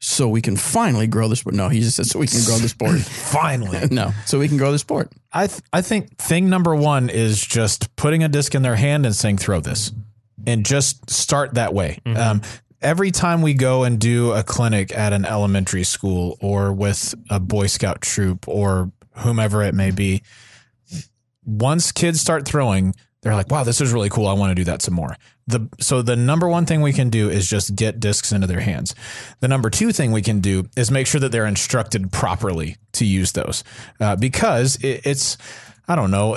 so we can finally grow the sport? No, he just said so we can grow the sport. Finally. No, so we can grow the sport. I think thing number one is just putting a disc in their hand and saying, throw this, and just start that way. Every time we go and do a clinic at an elementary school or with a Boy Scout troop or whomever it may be, once kids start throwing, they're like, wow, this is really cool. I want to do that some more. So the number one thing we can do is just get discs into their hands. The number two thing we can do is make sure that they're instructed properly to use those, because it's I don't know.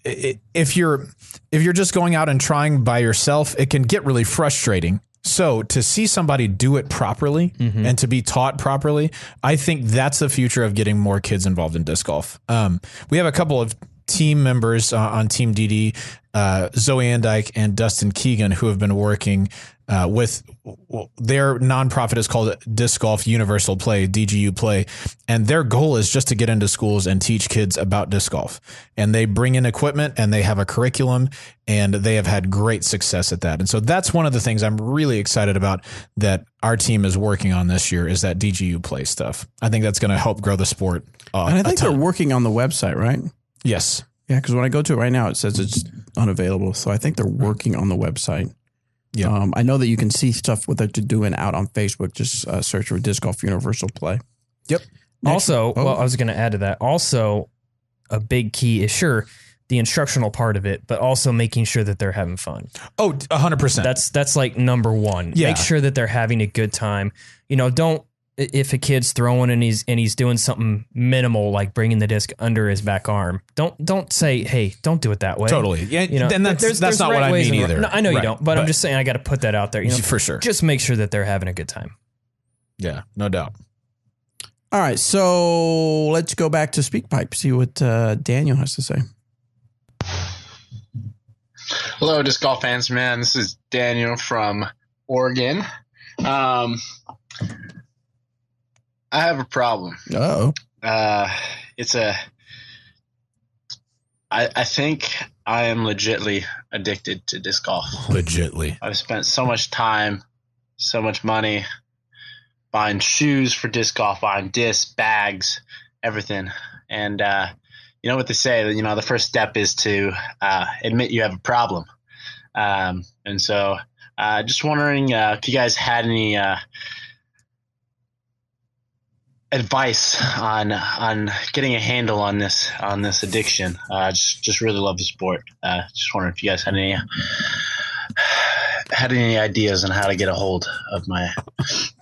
If you're just going out and trying by yourself, it can get really frustrating. So to see somebody do it properly and to be taught properly, I think that's the future of getting more kids involved in disc golf. We have a couple of team members on Team DD, Zoe Andike and Dustin Keegan, who have been working with their nonprofit is called Disc Golf Universal Play, DGU Play. And their goal is just to get into schools and teach kids about disc golf. And they bring in equipment and they have a curriculum and they have had great success at that. And so that's one of the things I'm really excited about that our team is working on this year is that DGU Play stuff. I think that's going to help grow the sport. And I think they're working on the website, right? Yes. Yeah, because when I go to it right now, it says it's unavailable. So I think they're working on the website. Yeah, I know that you can see stuff what they're doing out on Facebook. Just search for Disc Golf Universal Play. Yep. Also, well, I was going to add to that. Also, a big key is the instructional part of it, but also making sure that they're having fun. Oh, 100%. That's like number one. Yeah. Make sure that they're having a good time. Don't. If a kid's throwing and he's doing something minimal like bringing the disc under his back arm, don't say, hey, don't do it that way. Totally. Yeah. And that's not what I mean either. No, I know you don't, but I'm just saying I got to put that out there. For sure. Just make sure that they're having a good time. Yeah, no doubt. All right, so let's go back to SpeakPipe, see what Daniel has to say. Hello, disc golf fans, man. This is Daniel from Oregon. I have a problem. Uh-oh. I think I am legitly addicted to disc golf. Legitly. I've spent so much time, so much money buying shoes for disc golf, buying discs, bags, everything. And you know what they say, the first step is to admit you have a problem. And so just wondering if you guys had any advice on getting a handle on this addiction. Just really love the sport. Just wondering if you guys had any ideas on how to get a hold of my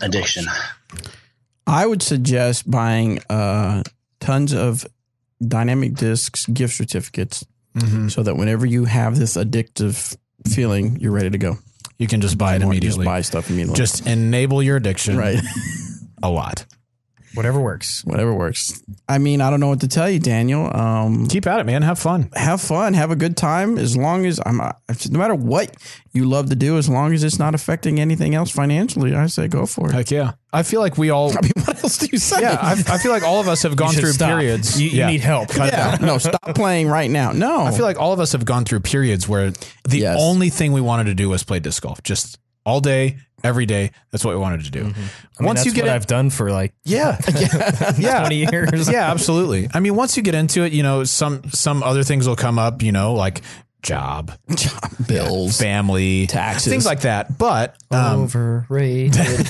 addiction. I would suggest buying tons of dynamic discs gift certificates so that whenever you have this addictive feeling, you're ready to go. You can just buy it immediately. Just buy stuff immediately. Just enable your addiction. Right. A lot. Whatever works. Whatever works. I mean, I don't know what to tell you, Daniel. Keep at it, man. Have fun. Have fun. Have a good time. As long as no matter what you love to do, as long as it's not affecting anything else financially, I say go for it. Heck yeah. I feel like we all. I mean, what else do you say? Yeah, I feel like all of us have gone through periods. You need help. Yeah. No, stop playing right now. No. I feel like all of us have gone through periods where the only thing we wanted to do was play disc golf. Just all day, every day. That's what we wanted to do. Mm-hmm. Once you get what I've done for like 20 years. Yeah, absolutely. I mean, once you get into it, some other things will come up, like job, bills, family, taxes, things like that. But overrated.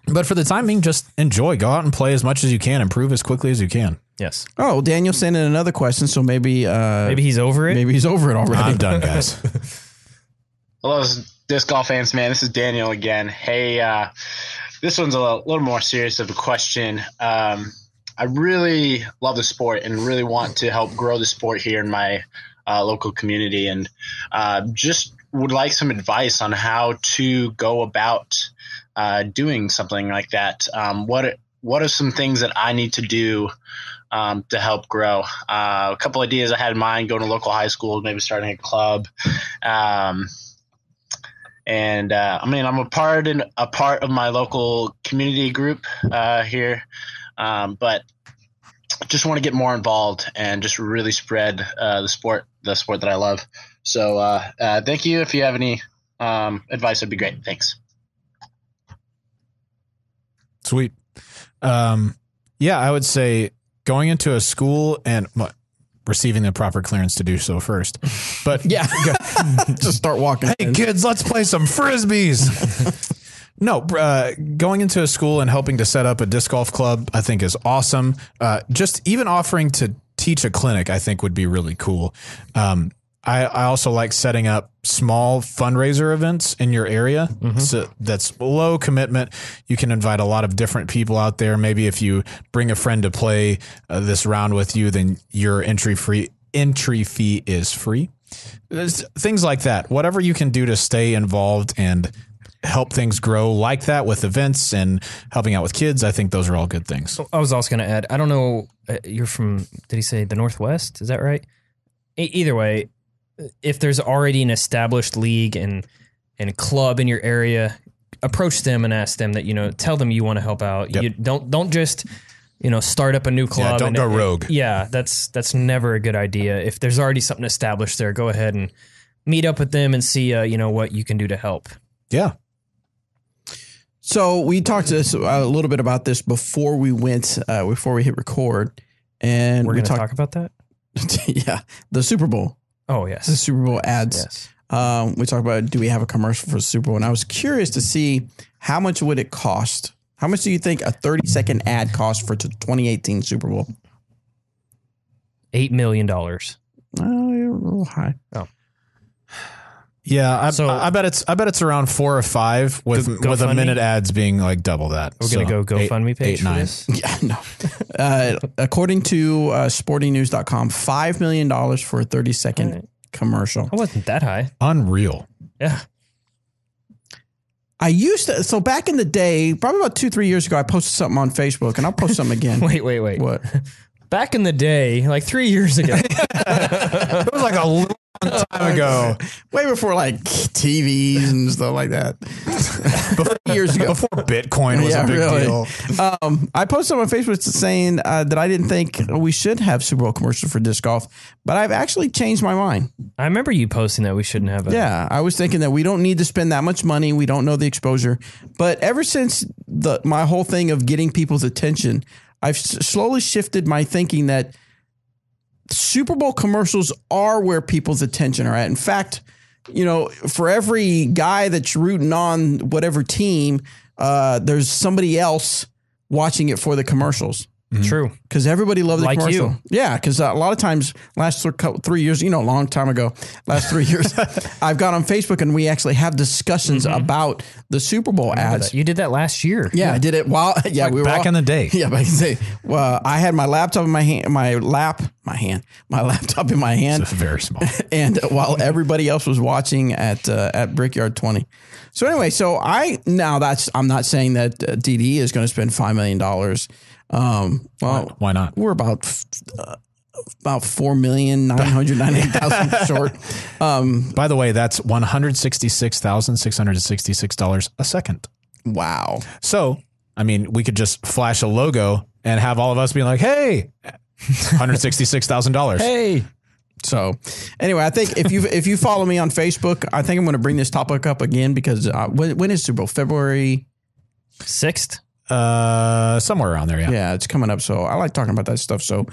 But for the time being, just enjoy. Go out and play as much as you can. Improve as quickly as you can. Yes. Oh, Daniel sent in another question, so maybe he's over it. Maybe he's over it already. I'm done, guys. Hello, disc golf fans, man. This is Daniel again. Hey, this one's a little more serious of a question. I really love the sport and really want to help grow the sport here in my local community, and just would like some advice on how to go about doing something like that. What are some things that I need to do to help grow? A couple ideas I had in mind: going to local high school, maybe starting a club. I'm a part of my local community group here, but just want to get more involved and just really spread the sport that I love. So thank you. If you have any advice, it'd be great. Thanks. Sweet. Yeah, I would say going into a school and receiving the proper clearance to do so first. But Yeah. Just start walking. hey, kids, let's play some Frisbees. No, going into a school and helping to set up a disc golf club, I think is awesome. Just even offering to teach a clinic, I think would be really cool. I also like setting up small fundraiser events in your area. So that's low commitment. You can invite a lot of different people out there. Maybe if you bring a friend to play this round with you, then your entry fee is free. There's things like that. Whatever you can do to stay involved and help things grow like that with events and helping out with kids, I think those are all good things. I was also going to add, I don't know, you're from, did he say the Northwest? Is that right? Either way, if there's already an established league and club in your area, approach them and ask them that, tell them you want to help out. Yep. You don't just, start up a new club. Yeah, don't go rogue. Yeah, that's never a good idea. If there's already something established there, go ahead and meet up with them and see, what you can do to help. Yeah. So we talked a little bit about this before we hit record, and We're we going to talk about that? yeah, the Super Bowl. Oh, yes. The Super Bowl ads. Yes. We talked about, do we have a commercial for the Super Bowl? And I was curious to see how much would it cost? How much do you think a 30-second ad cost for the 2018 Super Bowl? $8 million. Oh, you're a little high. Oh. Yeah, I bet it's around 4 or 5 with a minute ads being like double that. We're going to go GoFundMe page 8, 9. for this? Yeah, no. According to sportingnews.com, $5 million for a 30-second commercial. I wasn't that high. Unreal. Yeah. I used to, so back in the day, probably about 2-3 years ago, I posted something on Facebook, and I'll post something again. Wait. What? Back in the day, like 3 years ago. It was like a long time ago. Way before like TVs and stuff like that. Years ago. Before Bitcoin was a big deal. I posted on Facebook saying that I didn't think we should have Super Bowl commercials for disc golf, but I've actually changed my mind. I remember you posting that we shouldn't have it. Yeah, I was thinking that we don't need to spend that much money. We don't know the exposure. But ever since my whole thing of getting people's attention, I've slowly shifted my thinking that Super Bowl commercials are where people's attention are at. In fact, for every guy that's rooting on whatever team, there's somebody else watching it for the commercials. True. Because everybody loved the Like commercial. you. Yeah, because a lot of times, last 3 years, a long time ago, last 3 years, I've got on Facebook and we actually have discussions about the Super Bowl ads. You did that last year. Yeah, I did it while we were back in the day. Yeah, back in the day. Well, I had my laptop in my hand, my laptop in my hand, It's very small. and while everybody else was watching at Brickyard 20. So anyway, I'm not saying that DD is going to spend $5 million. Well, Why not? we're about $4,998,000 short. By the way, that's $166,666 a second. Wow. So, I mean, we could just flash a logo and have all of us being like, "Hey, $166,000." Hey. So anyway, I think if you follow me on Facebook, I think I'm going to bring this topic up again because when is Super Bowl? February 6th? Somewhere around there, yeah. Yeah, it's coming up. So I like talking about that stuff. So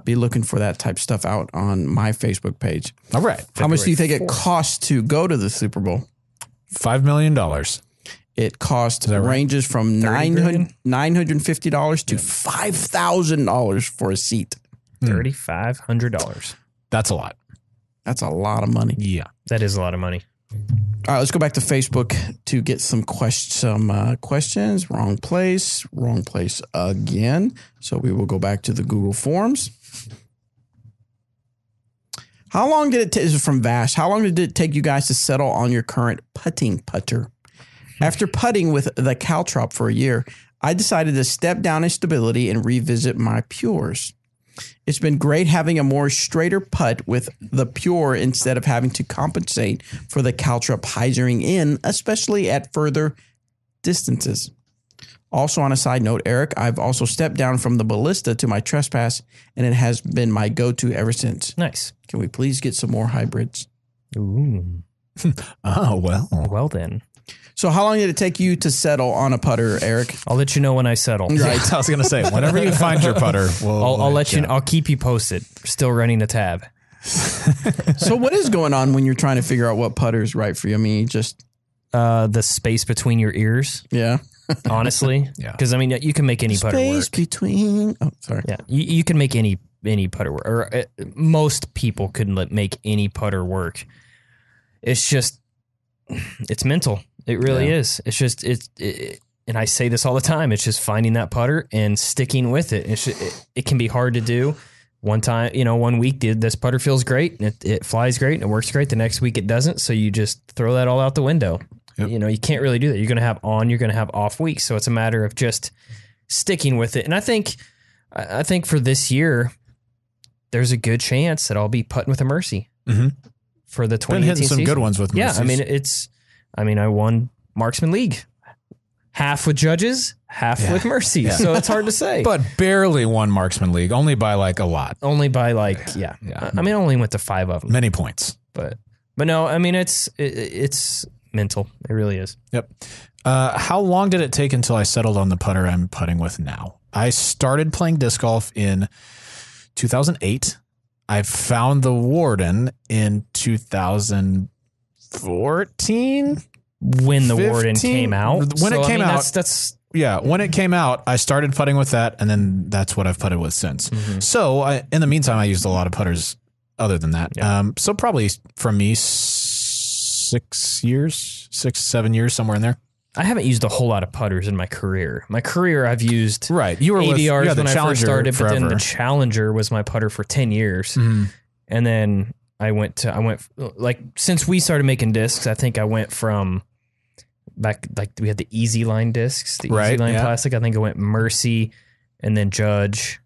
be looking for that type stuff out on my Facebook page. All right. How much do you think it costs to go to the Super Bowl? $5 million. It costs right? ranges from $950 to Yeah. $5,000 for a seat. $3,500. That's a lot. That's a lot of money. Yeah. That is a lot of money. All right, let's go back to Facebook to get some questions. Wrong place again. So we will go back to the Google Forms. How long did it take? This is from Vash. How long did it take you guys to settle on your current putting putter? After putting with the Caltrop for a year, I decided to step down in stability and revisit my Pures. It's been great having a more straighter putt with the Pure instead of having to compensate for the Caltrop hyzering in, especially at further distances. Also, on a side note, Eric, I've also stepped down from the Ballista to my Trespass, and it has been my go-to ever since. Nice. Can we please get some more hybrids? Ooh. Oh, well. Well, then. So how long did it take you to settle on a putter, Eric? I'll let you know when I settle. Right. I was going to say, whenever you find your putter, I'll let you know. I'll keep you posted. Still running the tab. So what is going on when you're trying to figure out what putter is right for you? I mean, just... the space between your ears. Yeah. Honestly. Yeah. Because, I mean, you can make any putter work. Space between... Oh, sorry. Yeah. You can make any putter work. Or most people couldn't make any putter work. It's just... It's mental. It really is. It's just... and I say this all the time. It's just finding that putter and sticking with it. It can be hard to do. One time, 1 week, this putter feels great and it flies great and it works great. The next week it doesn't. So you just throw that all out the window. Yep. You can't really do that. You're going to have on, you're going to have off weeks. So it's a matter of just sticking with it. And I think for this year, there's a good chance that I'll be putting with a Mercy for the 2018 Been hitting some season. good ones with Mercies. Yeah. I mean, I won Marksman League. Half with judges, half with Mercy. Yeah. So it's hard to say. But barely won Marksman League, only by a lot. Only by yeah. I mean, I only went to 5 of them. Many points. But no, I mean, it's mental. It really is. Yep. How long did it take until I settled on the putter I'm putting with now? I started playing disc golf in 2008. I found the Warden in 2014. When the Warden came out. When it came out. That's when it came out, I started putting with that, and then that's what I've putted with since. Mm-hmm. So in the meantime, I used a lot of putters other than that. Yeah. So probably from me 6 years, 7 years, somewhere in there. I haven't used a whole lot of putters in my career. I've used You were ADRs with, when I first started, forever. But then the Challenger was my putter for 10 years. Mm-hmm. And then I went since we started making discs, I think I went from back, we had the Easy Line discs, the Easy Line plastic. I think I went Mercy and then Judge,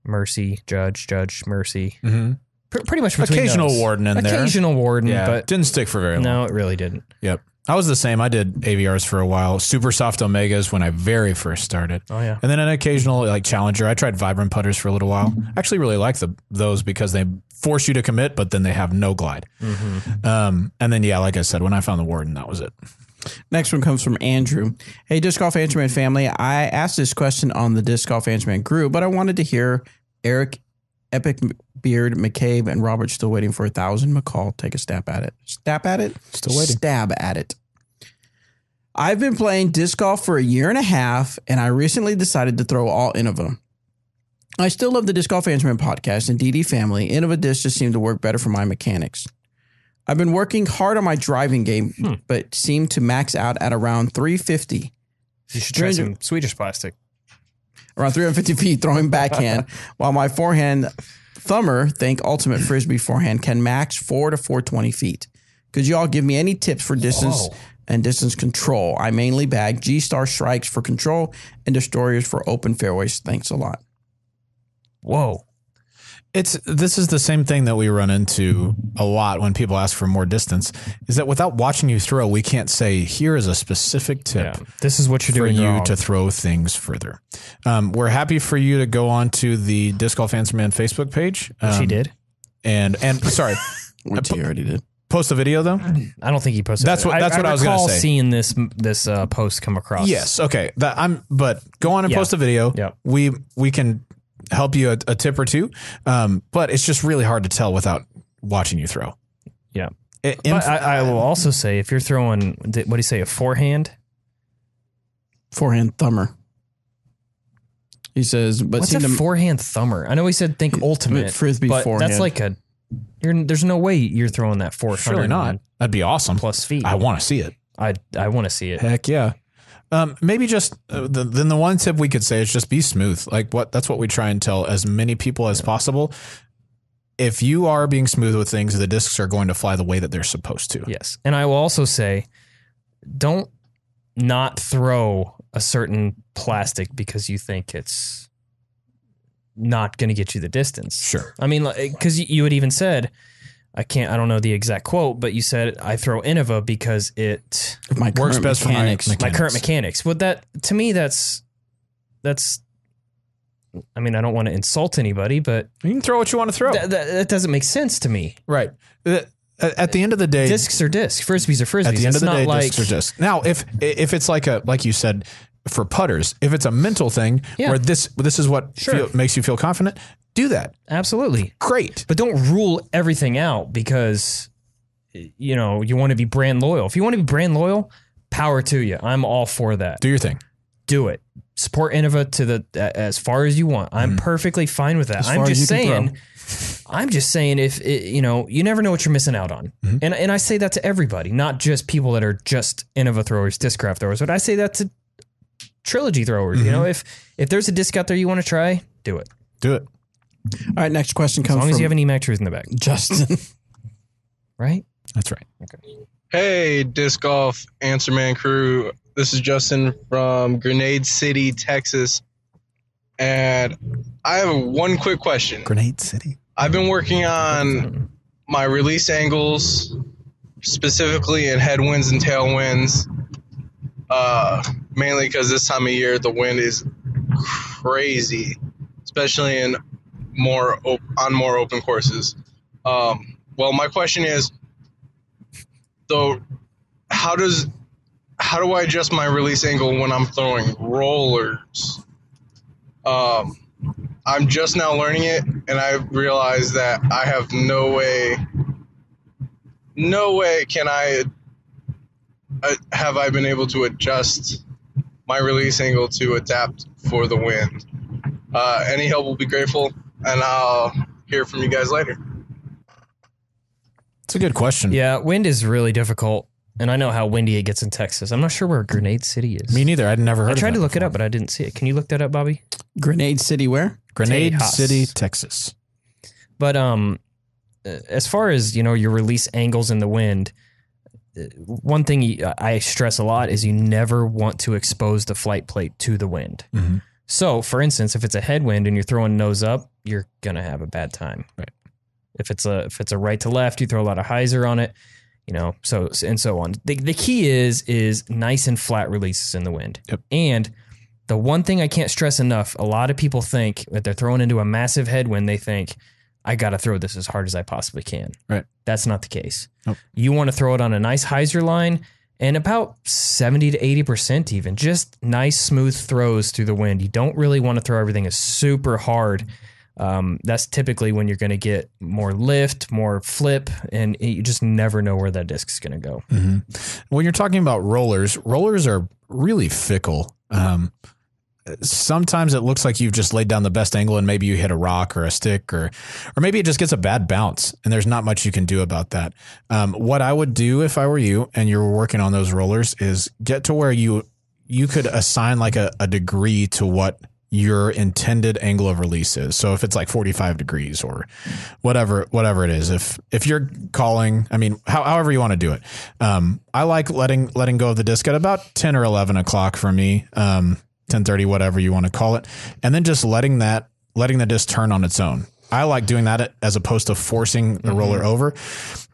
Mercy, Judge, Mercy. Mm-hmm. Pretty much between occasional those. Warden in there. Occasional Warden, but didn't stick for very long. No, it really didn't. Yep. I was the same. I did AVRs for a while. Super soft Omegas when I very first started. Oh, yeah. And then an occasional Challenger. I tried Vibrant putters for a little while. I actually really like those because they force you to commit, but then they have no glide. Mm-hmm. And then, like I said, when I found the Warden, that was it. Next one comes from Andrew. Hey, Disc Golf Answerman family. I asked this question on the Disc Golf Answerman group, but I wanted to hear Eric, Epic Beard, McCabe, and Robert still waiting for 1,000. McCall, take a stab at it. Stab at it? Still waiting. Stab at it. I've been playing disc golf for a year and a half, and I recently decided to throw all Innova. I still love the Disc Golf Answerman podcast and DD family. Innova discs just seem to work better for my mechanics. I've been working hard on my driving game, but seem to max out at around 350. You should try some Swedish plastic. Around 350 feet throwing backhand, while my forehand thumber, think Ultimate Frisbee forehand, can max 4 to 420 feet. Could you all give me any tips for distance and distance control? I mainly bag G-Star strikes for control and Destroyers for open fairways. Thanks a lot. Whoa. This is the same thing that we run into a lot when people ask for more distance, is that without watching you throw, we can't say, here is a specific tip. Yeah. This is what you're doing for you wrong to throw things further. We're happy for you to go on to the Disc Golf Answerman Facebook page. Which he did. And sorry. Which he already did. Post the video though? I don't think he posted. That's what I was going to say. Seeing this post come across. Yes. Okay. But go on and post a video. Yeah. We can help you a tip or two. But it's just really hard to tell without watching you throw. Yeah. But I will also say, if you're throwing, what do you say, a forehand? Forehand thumber. He says, but what's a forehand thumber? I know he said think ultimate Frisbee but forehand. That's like there's no way you're throwing that 400. Surely not. That'd be awesome. Plus feet. I want to see it. I want to see it. Heck yeah. Maybe just then the one tip we could say is just be smooth. That's what we try and tell as many people as possible. If you are being smooth with things, the discs are going to fly the way that they're supposed to. Yes. And I will also say, don't not throw a certain plastic because you think it's not going to get you the distance. Sure. I mean, because you had even said, I don't know the exact quote, but you said, I throw Innova because it works best for my current mechanics. Well, to me, that's, I mean, I don't want to insult anybody, but you can throw what you want to throw. That doesn't make sense to me. Right. At the end of the day, discs are discs. Frisbees are frisbees. At the end of the day, discs are discs. Now, if it's like you said, for putters, if it's a mental thing where this is what makes you feel confident, do that. Absolutely. Great. But don't rule everything out because, you want to be brand loyal. If you want to be brand loyal, power to you. I'm all for that. Do your thing. Do it. Support Innova as far as you want. I'm perfectly fine with that. I'm just saying if you never know what you're missing out on. And I say that to everybody, not just people that are just Innova throwers, discraft throwers, but I say that to trilogy throwers. If there's a disc out there you want to try, do it. Do it. All right, next question comes from... As long as you have an EMAC Truth in the back. Justin. Right? That's right. Okay. Hey, Disc Golf Answer Man crew. This is Justin from Grenade City, Texas. And I have one quick question. Grenade City? I've been working on my release angles, specifically in headwinds and tailwinds, mainly because this time of year the wind is crazy, especially on more open courses. Well, my question is, though, how do I adjust my release angle when I'm throwing rollers? I'm just now learning it, and I realized that I have no way can I have I been able to adjust my release angle to adapt for the wind. Any help will be grateful, and I'll hear from you guys later. It's a good question. Yeah, wind is really difficult, and I know how windy it gets in Texas. I'm not sure where Grenade City is. Me neither. I'd never heard of it. I tried to look it up, but I didn't see it. Can you look that up, Bobby? Grenade City where? Grenade Tejas. City, Texas. But as far as, your release angles in the wind, one thing I stress a lot is you never want to expose the flight plate to the wind. Mm-hmm. So, for instance, if it's a headwind and you're throwing nose up, you're going to have a bad time. Right. If it's a right to left, you throw a lot of hyzer on it, so and so on. The key is nice and flat releases in the wind. Yep. And the one thing I can't stress enough, a lot of people think that they're throwing into a massive headwind, they think, I got to throw this as hard as I possibly can. Right. That's not the case. Nope. You want to throw it on a nice hyzer line and about 70 to 80% even, just nice smooth throws through the wind. You don't really want to throw everything as super hard. That's typically when you're going to get more lift, more flip, and you just never know where that disc is going to go. Mm-hmm. When you're talking about rollers are really fickle. Sometimes it looks like you've just laid down the best angle and maybe you hit a rock or a stick or maybe it just gets a bad bounce and there's not much you can do about that. What I would do if I were you and you were working on those rollers is get to where you could assign like a degree to what your intended angle of release is. So if it's like 45 degrees or whatever it is, if you're calling, I mean, however you want to do it. I like letting go of the disc at about 10 or 11 o'clock for me. 10:30, whatever you want to call it. And then just letting the disc turn on its own. I like doing that as opposed to forcing the roller over.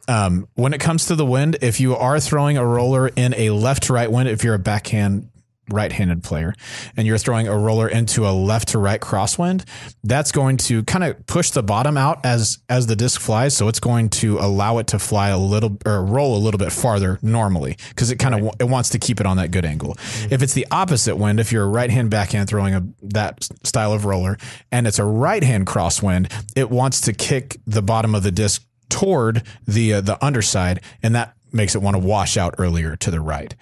When it comes to the wind, if you are throwing a roller in a left to right wind, if you're a backhand right-handed player and you're throwing a roller into a left to right crosswind, that's going to kind of push the bottom out as the disc flies. So it's going to allow it to fly a little or roll a little bit farther normally because it kind of it wants to keep it on that good angle. Mm-hmm. If it's the opposite wind, if you're a right-hand backhand throwing that style of roller and it's a right-hand crosswind, it wants to kick the bottom of the disc toward the underside, and that makes it want to wash out earlier to the right.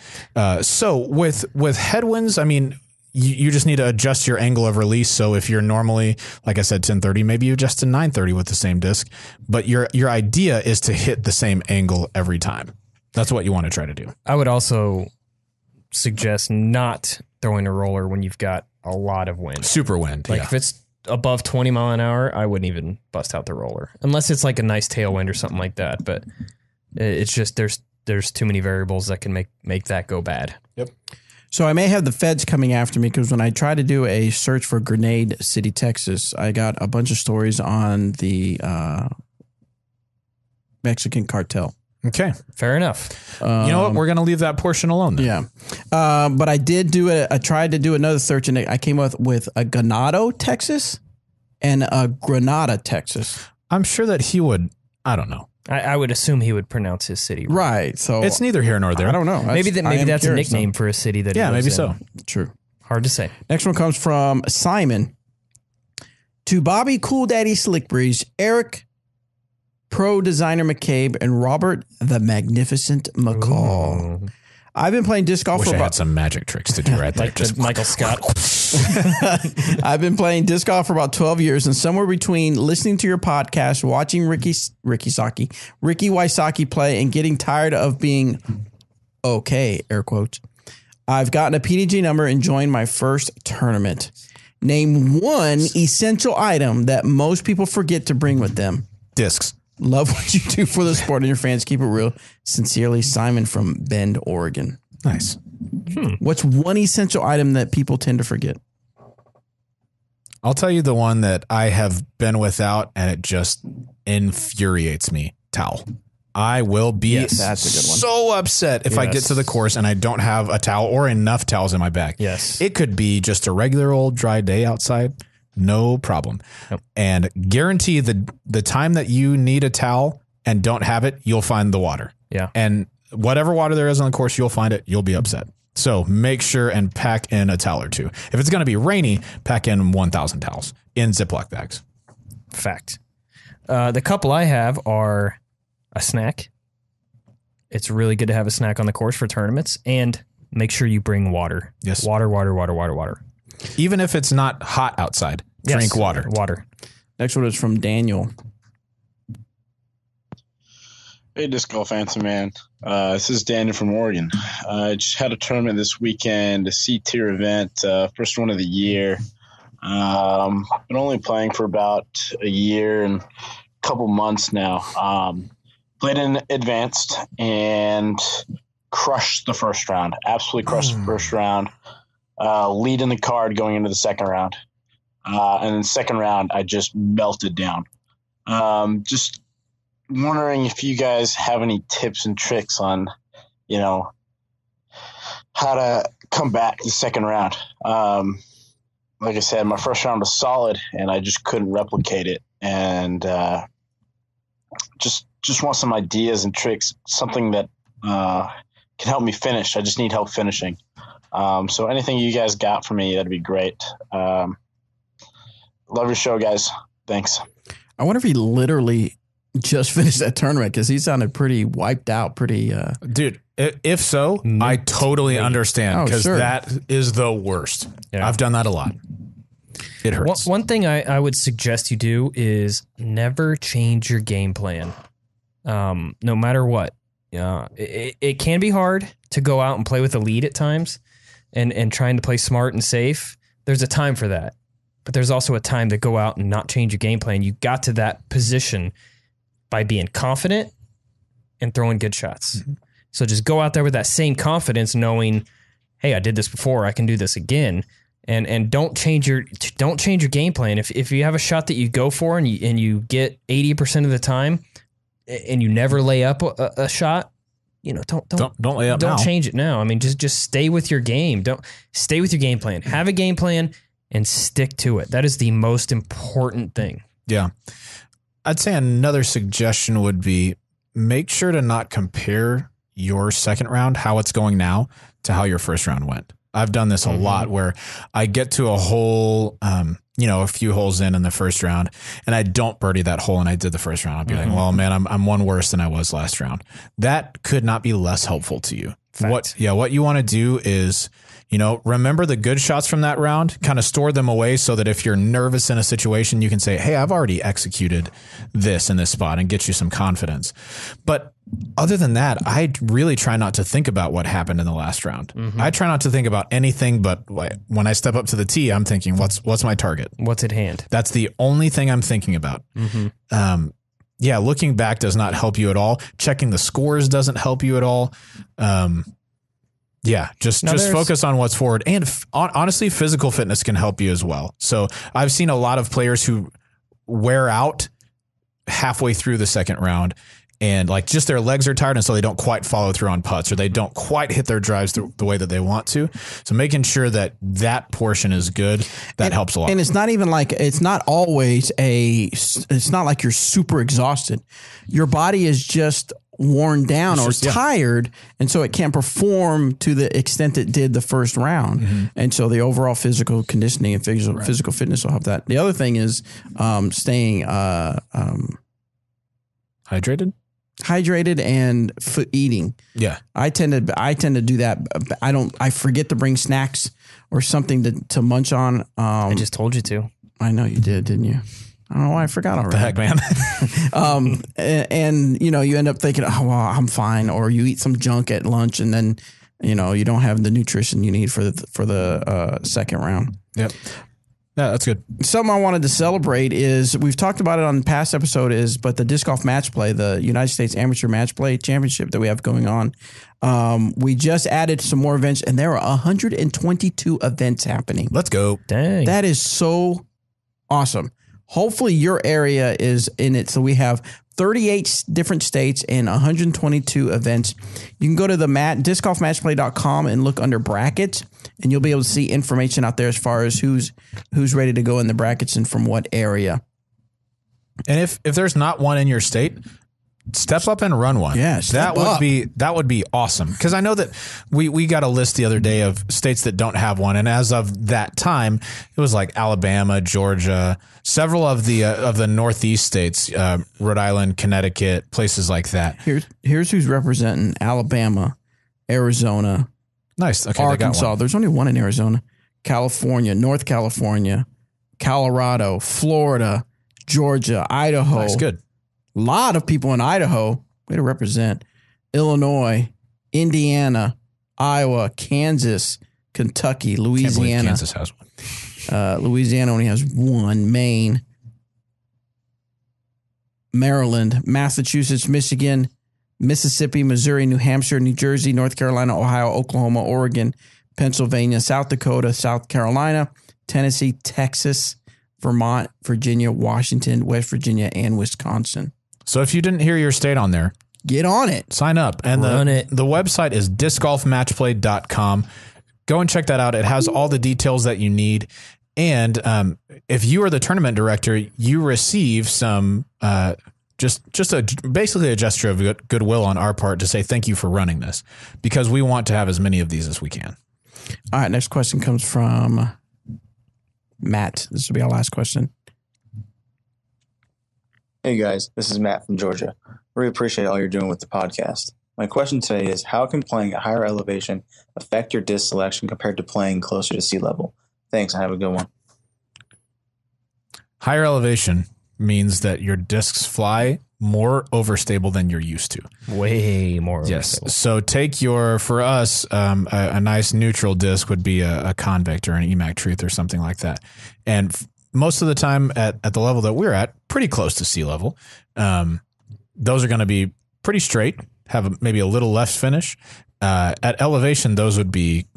So with headwinds, I mean, you just need to adjust your angle of release. So if you're normally, like I said, 10:30, maybe you adjust to 9:30 with the same disc, but your idea is to hit the same angle every time. That's what you want to try to do. I would also suggest not throwing a roller when you've got a lot of wind. Super wind. Like if it's above 20 mile an hour, I wouldn't even bust out the roller unless it's like a nice tailwind or something like that. But it's just there's too many variables that can make that go bad. Yep. So I may have the feds coming after me because when I tried to do a search for Grenade City, Texas, I got a bunch of stories on the Mexican cartel. Okay. Fair enough. You know what? We're going to leave that portion alone then. Yeah. But I did do it. I tried to do another search and I came up with a Ganado, Texas and a Granada, Texas. I'm sure that he would, I don't know. I would assume he would pronounce his city right. So it's neither here nor there. I don't know. Maybe that's a nickname for a city that. Yeah, he lives maybe so. in. True. Hard to say. Next one comes from Simon. To Bobby Cool Daddy Slick Breeze, Eric, Pro Designer McCabe, and Robert the Magnificent McCall. Ooh. I've been playing disc golf Wish for I about had some magic tricks to do right there. Like just Michael Scott. I've been playing disc golf for about 12 years, and somewhere between listening to your podcast, watching Ricky Wysocki play, and getting tired of being okay, air quotes, I've gotten a PDG number and joined my first tournament. Name one essential item that most people forget to bring with them. Discs. Love what you do for the sport and your fans. Keep it real. Sincerely, Simon from Bend, Oregon. Nice. What's one essential item that people tend to forget? I'll tell you the one that I have been without, and it just infuriates me. Towel. I will be Yes, that's a good one. so upset if I get to the course and I don't have a towel or enough towels in my bag. Yes. It could be just a regular old dry day outside. No problem. Yep. And guarantee the time that you need a towel and don't have it, you'll find the water. Yeah. And whatever water there is on the course, you'll find it. You'll be upset. So make sure and pack in a towel or two. If it's going to be rainy, pack in 1,000 towels in Ziploc bags. Fact. The couple I have are a snack. It's really good to have a snack on the course for tournaments, and make sure you bring water. Yes. Water. Even if it's not hot outside, drink water. Water. Next one is from Daniel. Hey, Disc Golf Fancy Man. This is Daniel from Oregon. I just had a tournament this weekend, a C-tier event, first one of the year. Been only playing for about a year and a couple months now. Played in advanced and crushed the first round. Absolutely crushed the first round. Lead in the card going into the second round. And then second round, I just melted down. Just wondering if you guys have any tips and tricks on, how to come back the second round. Like I said, my first round was solid, and I just couldn't replicate it. And just want some ideas and tricks, something that can help me finish. I just need help finishing. So anything you guys got for me, that'd be great. Love your show, guys. Thanks. I wonder if he literally just finished that tournament because he sounded pretty wiped out, Dude, if so, I totally understand because that is the worst. Yeah. I've done that a lot. It hurts. One thing I would suggest you do is never change your game plan. No matter what. It can be hard to go out and play with a lead at times and trying to play smart and safe. There's a time for that. But there's also a time to go out and not change your game plan. You got to that position by being confident and throwing good shots. Mm-hmm. So just go out there with that same confidence, knowing, hey, I did this before, I can do this again. And don't change your game plan. If you have a shot that you go for and you get 80% of the time and you never lay up a shot, don't lay up. Don't change it now. I mean, just stay with your game. Don't stay with your game plan. Have a game plan and stick to it. That is the most important thing. Yeah. I'd say another suggestion would be make sure to not compare your second round, how it's going now, to how your first round went. I've done this a lot where I get to a hole, a few holes in the first round, and I don't birdie that hole, and I did the first round. I'll be like, well, man, I'm one worse than I was last round. That could not be less helpful to you. Fact. What you want to do is, remember the good shots from that round, kind of store them away so that if you're nervous in a situation, you can say, hey, I've already executed this in this spot and get you some confidence. But other than that, I really try not to think about what happened in the last round. Mm-hmm. I try not to think about anything, but when I step up to the tee, I'm thinking, what's my target? What's at hand? That's the only thing I'm thinking about. Mm-hmm. Looking back does not help you at all. Checking the scores doesn't help you at all. Yeah, just focus on what's forward. And honestly, physical fitness can help you as well. So I've seen a lot of players who wear out halfway through the second round and like just their legs are tired and so they don't quite follow through on putts or they don't quite hit their drives the way that they want to. So making sure that portion is good, that helps a lot. And it's not even like, it's not always it's not like you're super exhausted. Your body is just worn down or tired, and so it can't perform to the extent it did the first round. Mm-hmm. And so the overall physical conditioning and physical fitness will help that. The other thing is staying hydrated and eating. Yeah, I tend to do that. I forget to bring snacks or something to munch on. I just told you to. I know you did, didn't you? I don't know why I forgot already. What the heck, man? And you end up thinking, oh, well, I'm fine. Or you eat some junk at lunch and then, you don't have the nutrition you need for the second round. Yep. Yeah, that's good. Something I wanted to celebrate is, we've talked about it on the past episode, but the disc golf match play, the United States Amateur Match Play Championship that we have going on. We just added some more events and there are 122 events happening. Let's go. Dang. That is so awesome. Hopefully your area is in it. So we have 38 different states and 122 events. You can go to the discgolfmatchplay.com and look under brackets, and you'll be able to see information out there as far as who's ready to go in the brackets and from what area. And if there's not one in your state, step up and run one. Yeah, that would be awesome. Because I know that we got a list the other day of states that don't have one, and as of that time, it was like Alabama, Georgia, several of the Northeast states, Rhode Island, Connecticut, places like that. Here's who's representing: Alabama, Arizona, nice, okay, Arkansas. There's only one in Arizona. California, North Carolina, Colorado, Florida, Georgia, Idaho. That's good. A lot of people in Idaho, way to represent. Illinois, Indiana, Iowa, Kansas, Kentucky, Louisiana. Kansas has one. Louisiana only has one. Maine, Maryland, Massachusetts, Michigan, Mississippi, Missouri, New Hampshire, New Jersey, North Carolina, Ohio, Oklahoma, Oregon, Pennsylvania, South Dakota, South Carolina, Tennessee, Texas, Vermont, Virginia, Washington, West Virginia, and Wisconsin. So if you didn't hear your state on there, get on it. Sign up. And the website is discgolfmatchplay.com. Go and check that out. It has all the details that you need. And if you are the tournament director, you receive some basically a gesture of goodwill on our part to say thank you for running this, because we want to have as many of these as we can. All right. Next question comes from Matt. This will be our last question. Hey guys, this is Matt from Georgia. Really appreciate all you're doing with the podcast. My question today is, how can playing at higher elevation affect your disc selection compared to playing closer to sea level? Thanks, and have a good one. Higher elevation means that your discs fly more overstable than you're used to. Way more overstable. Yes. So take for us, a nice neutral disc would be a Convict or an EMAC Truth or something like that. And most of the time at the level that we're at, pretty close to sea level, those are going to be pretty straight, have maybe a little left finish. At elevation, those would be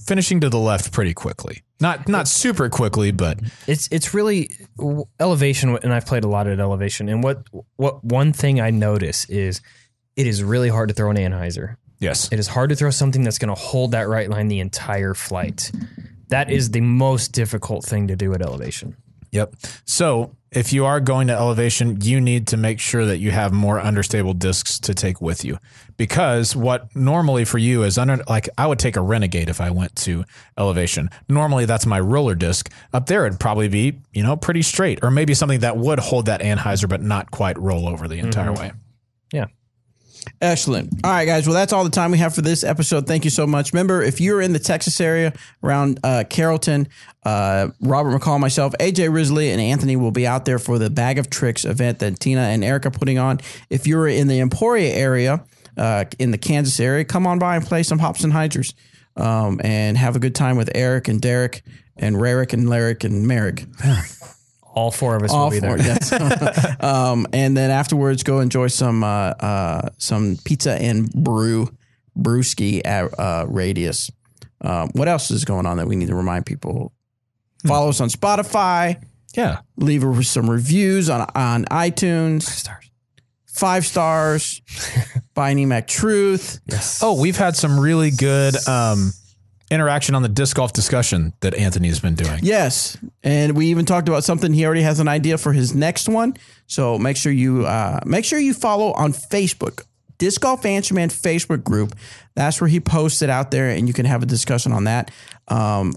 finishing to the left pretty quickly. Not super quickly, but it's really elevation. And I've played a lot at elevation. And what one thing I notice is it is really hard to throw an anhyzer. Yes. It is hard to throw something that's going to hold that right line the entire flight. That is the most difficult thing to do at elevation. Yep. So if you are going to elevation, you need to make sure that you have more understable discs to take with you, because what normally for you is like I would take a Renegade if I went to elevation. Normally that's my roller disc. Up there it'd probably be, pretty straight, or maybe something that would hold that anhyzer but not quite roll over the entire way. Yeah. Excellent. All right, guys. Well, that's all the time we have for this episode. Thank you so much. Remember, if you're in the Texas area around Carrollton, Robert McCall, myself, AJ Risley, and Anthony will be out there for the Bag of Tricks event that Tina and Eric are putting on. If you're in the Emporia area, in the Kansas area, come on by and play some Hops and Hyzers, and have a good time with Eric and Derek and Rarick and Larrick and Merrick. All four of us will be there. Yes. And then afterwards, go enjoy some pizza and brew Brewski at Radius. What else is going on that we need to remind people? Follow us on Spotify. Yeah. Leave us some reviews on iTunes. 5 stars. Buy Mac Truth. Yes. Oh, we've had some really good interaction on the disc golf discussion that Anthony's been doing. Yes. And we even talked about something. He already has an idea for his next one. So make sure you follow on Facebook. Disc Golf Answer Man Facebook group. That's where he posts it out there, and you can have a discussion on that.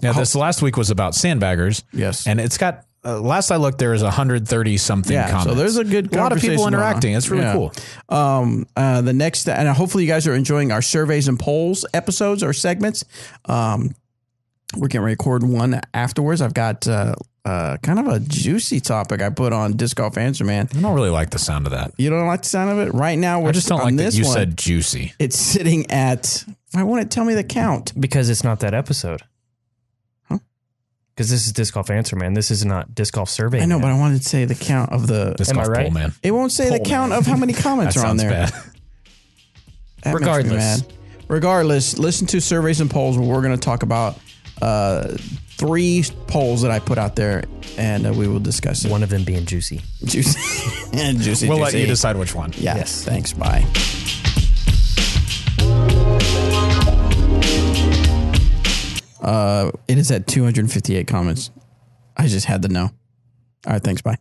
This last week was about sandbaggers. Yes. And it's got, last I looked, there is 130 something comments. So there's a lot of people interacting. It's really cool. The next, and hopefully you guys are enjoying our surveys and polls episodes or segments. We're getting ready to record one afterwards. I've got kind of a juicy topic I put on Disc Golf Answer Man. I don't really like the sound of that. You don't like the sound of it? Right now, I just don't like that you one, said juicy. It's sitting at, why won't it tell me the count? Because it's not that episode. Huh? Because this is Disc Golf Answer Man. This is not Disc Golf Survey. I know, Man. but I wanted to say the count of the... Disc golf poll, man. It won't say the count of how many comments that are on sounds there. bad. That makes me Regardless. mad. Regardless, listen to surveys and polls where we're going to talk about 3 polls that I put out there, and we will discuss it. One of them being juicy. Juicy. And juicy. We'll juicy. let you decide which one. Yeah. Yes. Thanks. Bye. It is at 258 comments. I just had to know. All right. Thanks. Bye.